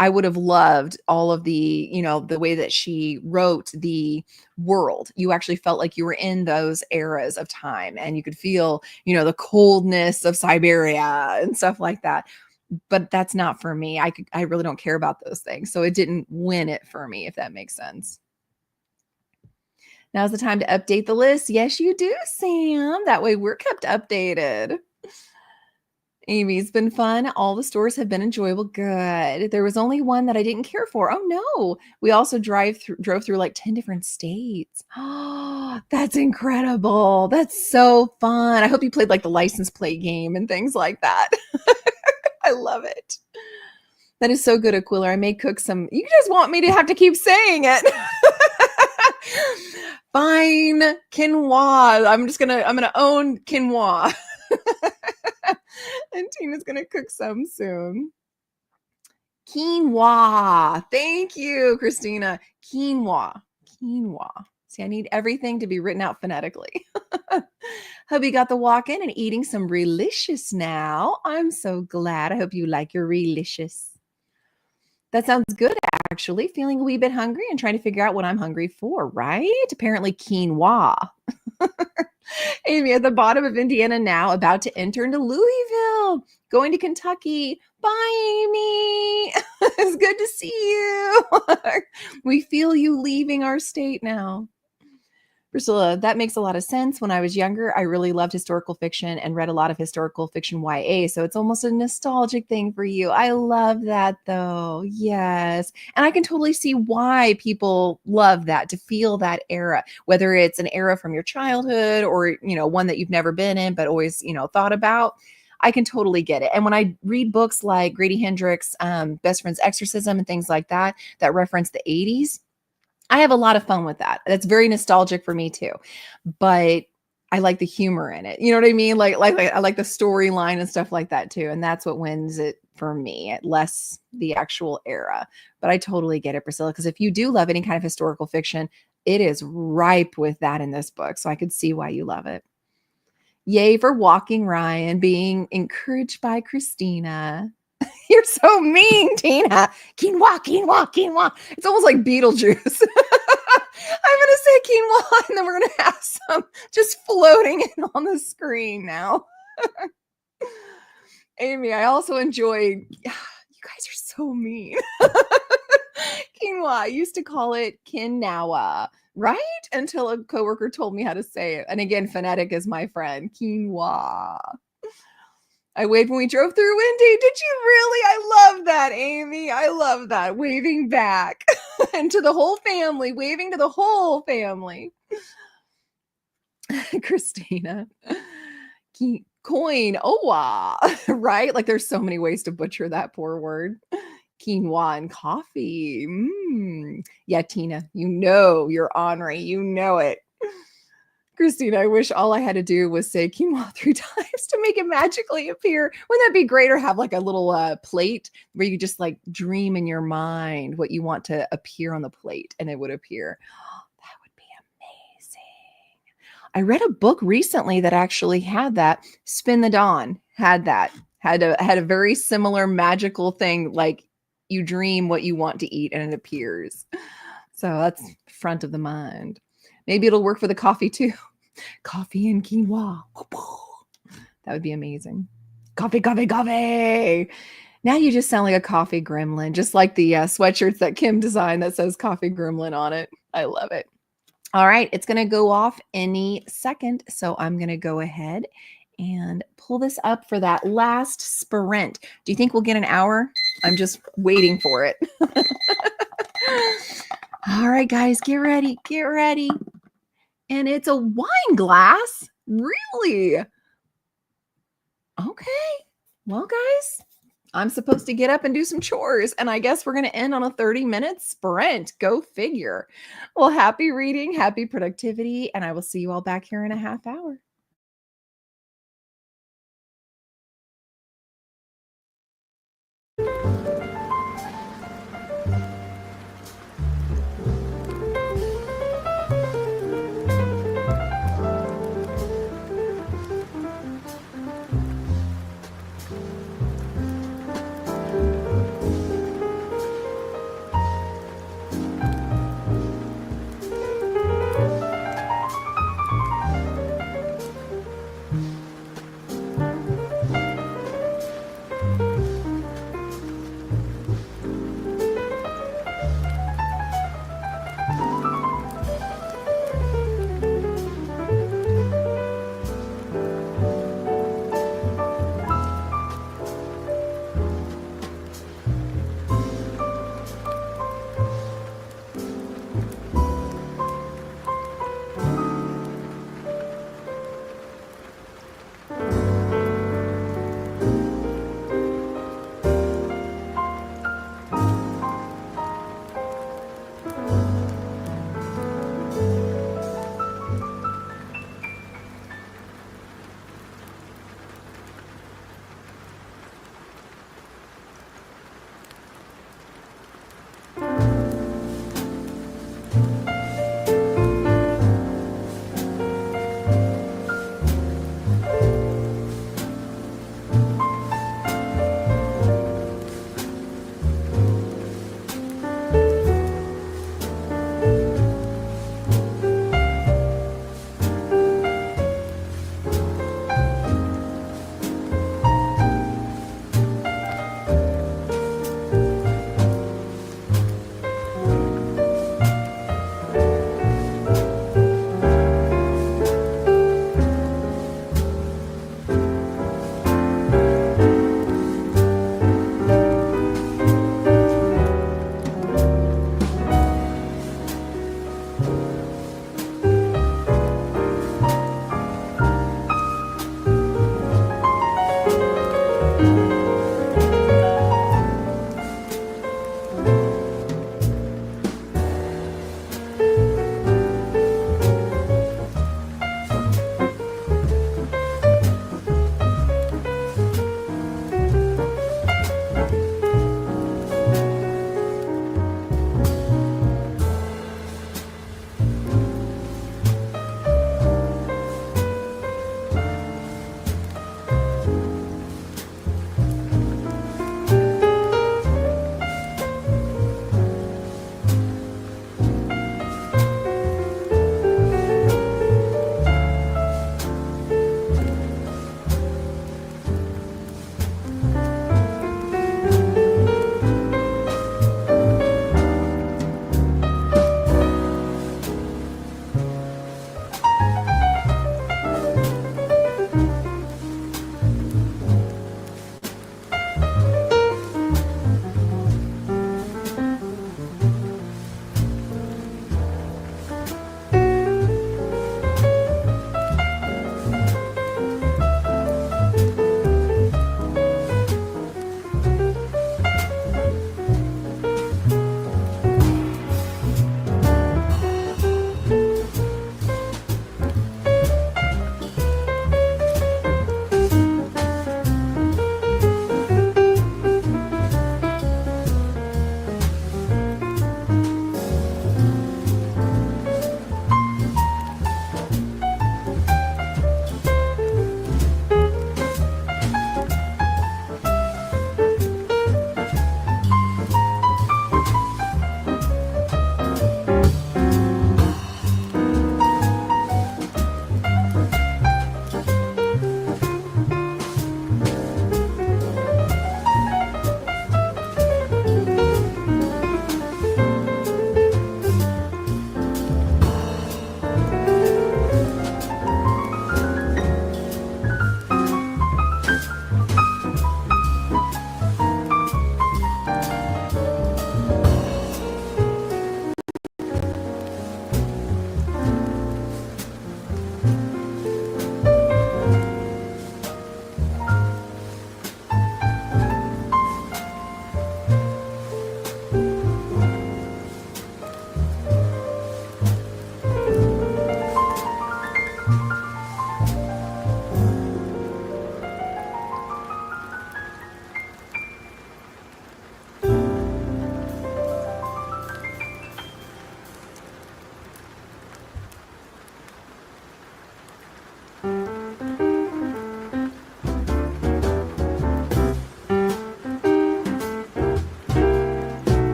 I would have loved all of the, the way that she wrote the world. You actually felt like you were in those eras of time, and you could feel, the coldness of Siberia and stuff like that. But that's not for me. I really don't care about those things. So it didn't win it for me, if that makes sense. Now's the time to update the list. Yes, you do, Sam. That way we're kept updated. Amy, it's been fun. All the stores have been enjoyable. Good. There was only one that I didn't care for. Oh no. We also drove through like 10 different states. Oh, that's incredible. That's so fun. I hope you played like the license plate game and things like that. I love it. That is so good, Aquila. I may cook some. You just want me to have to keep saying it. Fine. Quinoa. I'm gonna own quinoa. And Tina's gonna cook some soon. Quinoa. Thank you, Christina. Quinoa. See, I need everything to be written out phonetically. Hubby got the walk in and eating some Relicious now. I'm so glad. I hope you like your Relicious. That sounds good, actually. Feeling a wee bit hungry and trying to figure out what I'm hungry for, right? Apparently quinoa. Amy at the bottom of Indiana now, about to enter into Louisville, going to Kentucky. Bye, Amy. It's good to see you. We feel you leaving our state now. Priscilla, that makes a lot of sense. When I was younger, I really loved historical fiction and read a lot of historical fiction YA. So it's almost a nostalgic thing for you. I love that though. Yes. And I can totally see why people love that, to feel that era, whether it's an era from your childhood or, one that you've never been in, but always, thought about. I can totally get it. And when I read books like Grady Hendrix, Best Friend's Exorcism and things like that, that reference the 80s, I have a lot of fun with that. That's very nostalgic for me too, but I like the humor in it. You know what I mean? Like I like the storyline and stuff like that too. And that's what wins it for me, less the actual era. But I totally get it, Priscilla, because if you do love any kind of historical fiction, it is ripe with that in this book. So I could see why you love it. Yay for walking Ryan, being encouraged by Christina. You're so mean, Tina. Quinoa. It's almost like Beetlejuice. I'm going to say quinoa, and then we're going to have some just floating in on the screen now. Amy, I also enjoy, you guys are so mean. Quinoa, I used to call it quinoa, right? Until a coworker told me how to say it. And again, phonetic is my friend. Quinoa. I waved when we drove through Windy. Did you really? I love that, Amy. I love that. Waving back and to the whole family, waving to the whole family. Christina. Coin. Owa. Right? Like there's so many ways to butcher that poor word. Quinoa and coffee. Yeah, Tina, you're ornery. You know it. Christina, I wish all I had to do was say quinoa 3 times to make it magically appear. Wouldn't that be great? Or have like a little plate where you just like dream in your mind what you want to appear on the plate and it would appear. Oh, that would be amazing. I read a book recently that actually had that. Spin the Dawn had that. Had a very similar magical thing, like you dream what you want to eat and it appears. So that's front of the mind. Maybe it'll work for the coffee too. Coffee and quinoa. That would be amazing. Coffee. Now you just sound like a coffee gremlin, just like the sweatshirts that Kim designed that says coffee gremlin on it. I love it. All right, it's going to go off any second. So I'm going to go ahead and pull this up for that last sprint. Do you think we'll get an hour? I'm just waiting for it. All right, guys, get ready. Get ready. And it's a wine glass. Really? Okay. Well, guys, I'm supposed to get up and do some chores, and I guess we're going to end on a 30-minute sprint. Go figure. Well, happy reading, happy productivity, and I will see you all back here in a half hour.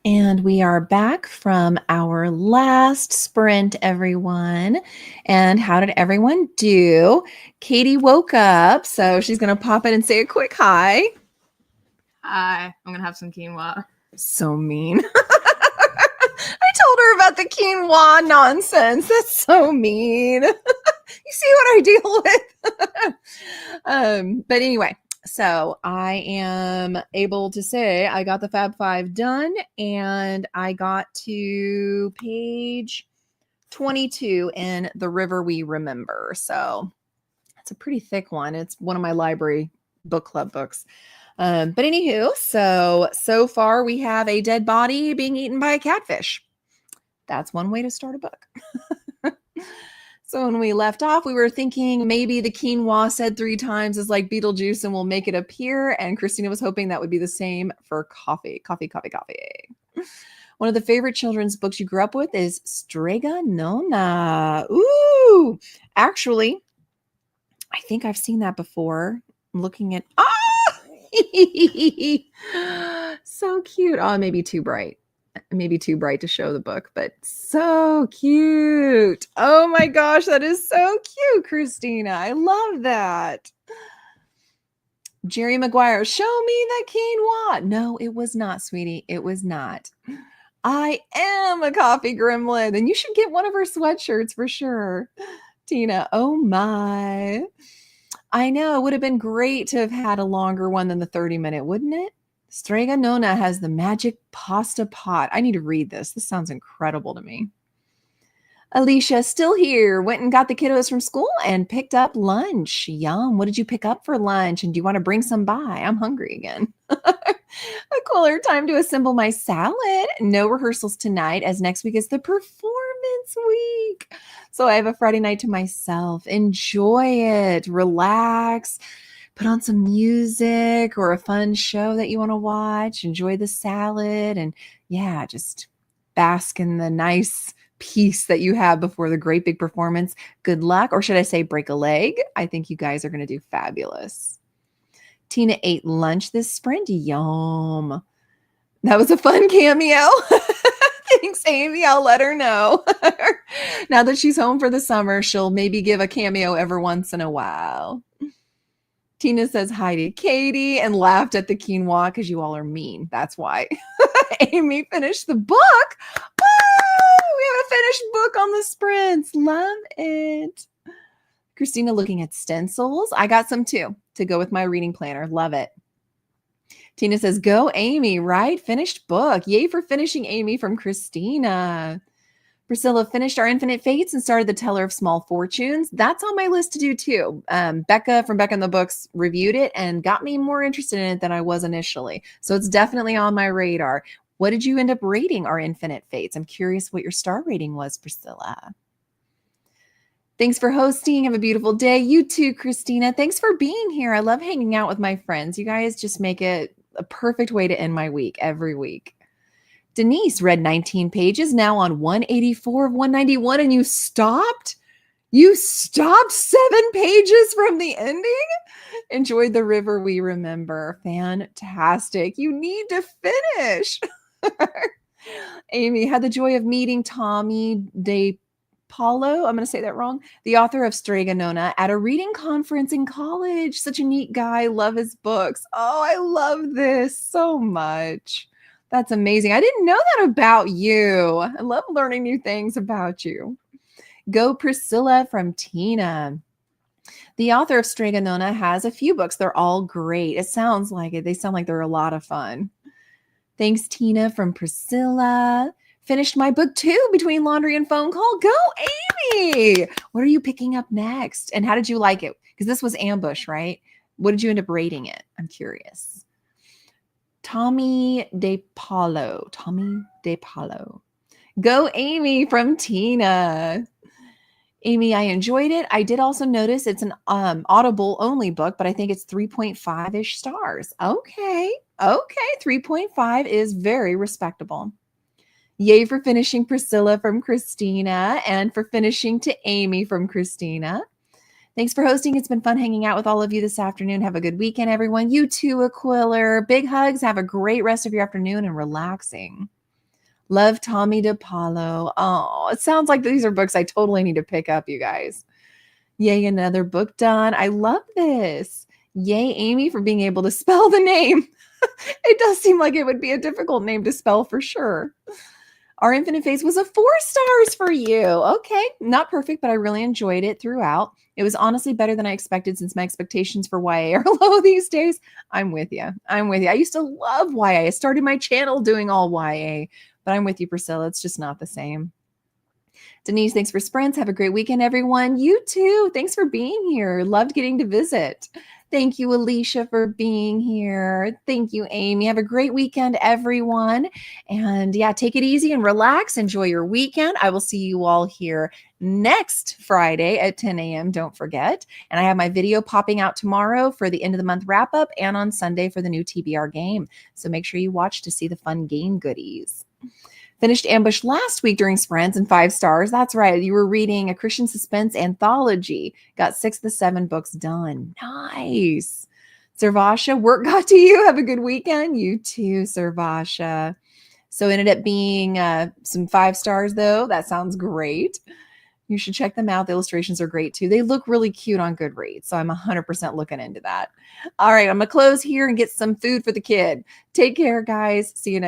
And we are back from our last sprint, everyone. And how did everyone do? Katie woke up, so she's going to pop in and say a quick hi. Hi, I'm going to have some quinoa. So mean. I told her about the quinoa nonsense. That's so mean. You see what I deal with? But anyway. So I am able to say I got the Fab Five done, and I got to page 22 in The River We Remember. So it's a pretty thick one. It's one of my library book club books. But anywho, so far we have a dead body being eaten by a catfish. That's one way to start a book. So when we left off, we were thinking maybe the quinoa said 3 times is like Beetlejuice and we'll make it appear. And Christina was hoping that would be the same for coffee. Coffee. One of the favorite children's books you grew up with is Strega Nona. Ooh, actually, I think I've seen that before. I'm looking at, so cute. Oh, maybe too bright to show the book, but so cute. Oh my gosh, that is so cute, Christina. I love that. Jerry Maguire, show me the quinoa. No, it was not, sweetie. It was not. I am a coffee gremlin, and you should get one of her sweatshirts for sure. Tina, oh my. I know, it would have been great to have had a longer one than the 30-minute, wouldn't it? Strega Nona has the magic pasta pot. I need to read this. This sounds incredible to me. Alicia, still here. Went and got the kiddos from school and picked up lunch. Yum. What did you pick up for lunch? And do you want to bring some by? I'm hungry again. A cooler time to assemble my salad. No rehearsals tonight, as next week is the performance week. So I have a Friday night to myself. Enjoy it. Relax. Put on some music or a fun show that you want to watch. Enjoy the salad. And yeah, just bask in the nice peace that you have before the great big performance. Good luck. Or should I say break a leg? I think you guys are going to do fabulous. Tina ate lunch this sprint. Yum. That was a fun cameo. Thanks, Amy. I'll let her know. Now that she's home for the summer, she'll maybe give a cameo every once in a while. Tina says hi to Katie and laughed at the quinoa because you all are mean. That's why. Amy finished the book. Woo! We have a finished book on the sprints. Love it. Christina looking at stencils. I got some too to go with my reading planner. Love it. Tina says, go Amy, right? Finished book. Yay for finishing, Amy, from Christina. Priscilla finished Our Infinite Fates and started The Teller of Small Fortunes. That's on my list to do too. Becca from Becca in the Books reviewed it and got me more interested in it than I was initially. So it's definitely on my radar. What did you end up rating Our Infinite Fates? I'm curious what your star rating was, Priscilla. Thanks for hosting. Have a beautiful day. You too, Christina. Thanks for being here. I love hanging out with my friends. You guys just make it a perfect way to end my week every week. Denise read 19 pages, now on 184 of 191, and you stopped? You stopped 7 pages from the ending? Enjoyed The River We Remember. Fantastic. You need to finish. Amy had the joy of meeting Tommy De Paulo, I'm going to say that wrong, the author of Strega Nona, at a reading conference in college. Such a neat guy. Love his books. Oh, I love this so much. That's amazing. I didn't know that about you. I love learning new things about you. Go Priscilla from Tina. The author of Strega Nona has a few books. They're all great. It sounds like it. They sound like they're a lot of fun. Thanks, Tina from Priscilla. Finished my book too, Between Laundry and Phone Call. Go, Amy. What are you picking up next? And how did you like it? Because this was Ambush, right? What did you end up rating it? I'm curious. Tommy De Paulo. Go, Amy from Tina. Amy, I enjoyed it. I did also notice it's an Audible only book, but I think it's 3.5-ish stars. Okay. 3.5 is very respectable. Yay for finishing, Priscilla from Christina, and for finishing to Amy from Christina. Thanks for hosting. It's been fun hanging out with all of you this afternoon. Have a good weekend, everyone. You too, Aquiller. Big hugs. Have a great rest of your afternoon and relaxing. Love Tommy DePaulo. Oh, it sounds like these are books I totally need to pick up, you guys. Yay, another book done. I love this. Yay, Amy, for being able to spell the name. It does seem like it would be a difficult name to spell for sure. Our Infinite Phase was a 4 stars for you. Okay, not perfect, but I really enjoyed it throughout. It was honestly better than I expected since my expectations for YA are low these days. I'm with you. I'm with you. I used to love YA. I started my channel doing all YA, but I'm with you, Priscilla. It's just not the same. Denise, thanks for sprints. Have a great weekend, everyone. You too. Thanks for being here. Loved getting to visit. Thank you, Alicia, for being here. Thank you, Amy. Have a great weekend, everyone. And yeah, take it easy and relax. Enjoy your weekend. I will see you all here next Friday at 10 a.m. Don't forget. And I have my video popping out tomorrow for the end of the month wrap up and on Sunday for the new TBR game. So make sure you watch to see the fun game goodies. Finished Ambush last week during sprints and 5 stars. That's right. You were reading a Christian suspense anthology. Got 6 of the 7 books done. Nice. Servasha, work got to you. Have a good weekend. You too, Servasha. So ended up being some 5 stars though. That sounds great. You should check them out. The illustrations are great too. They look really cute on Goodreads. So I'm 100% looking into that. All right. I'm going to close here and get some food for the kid. Take care, guys. See you next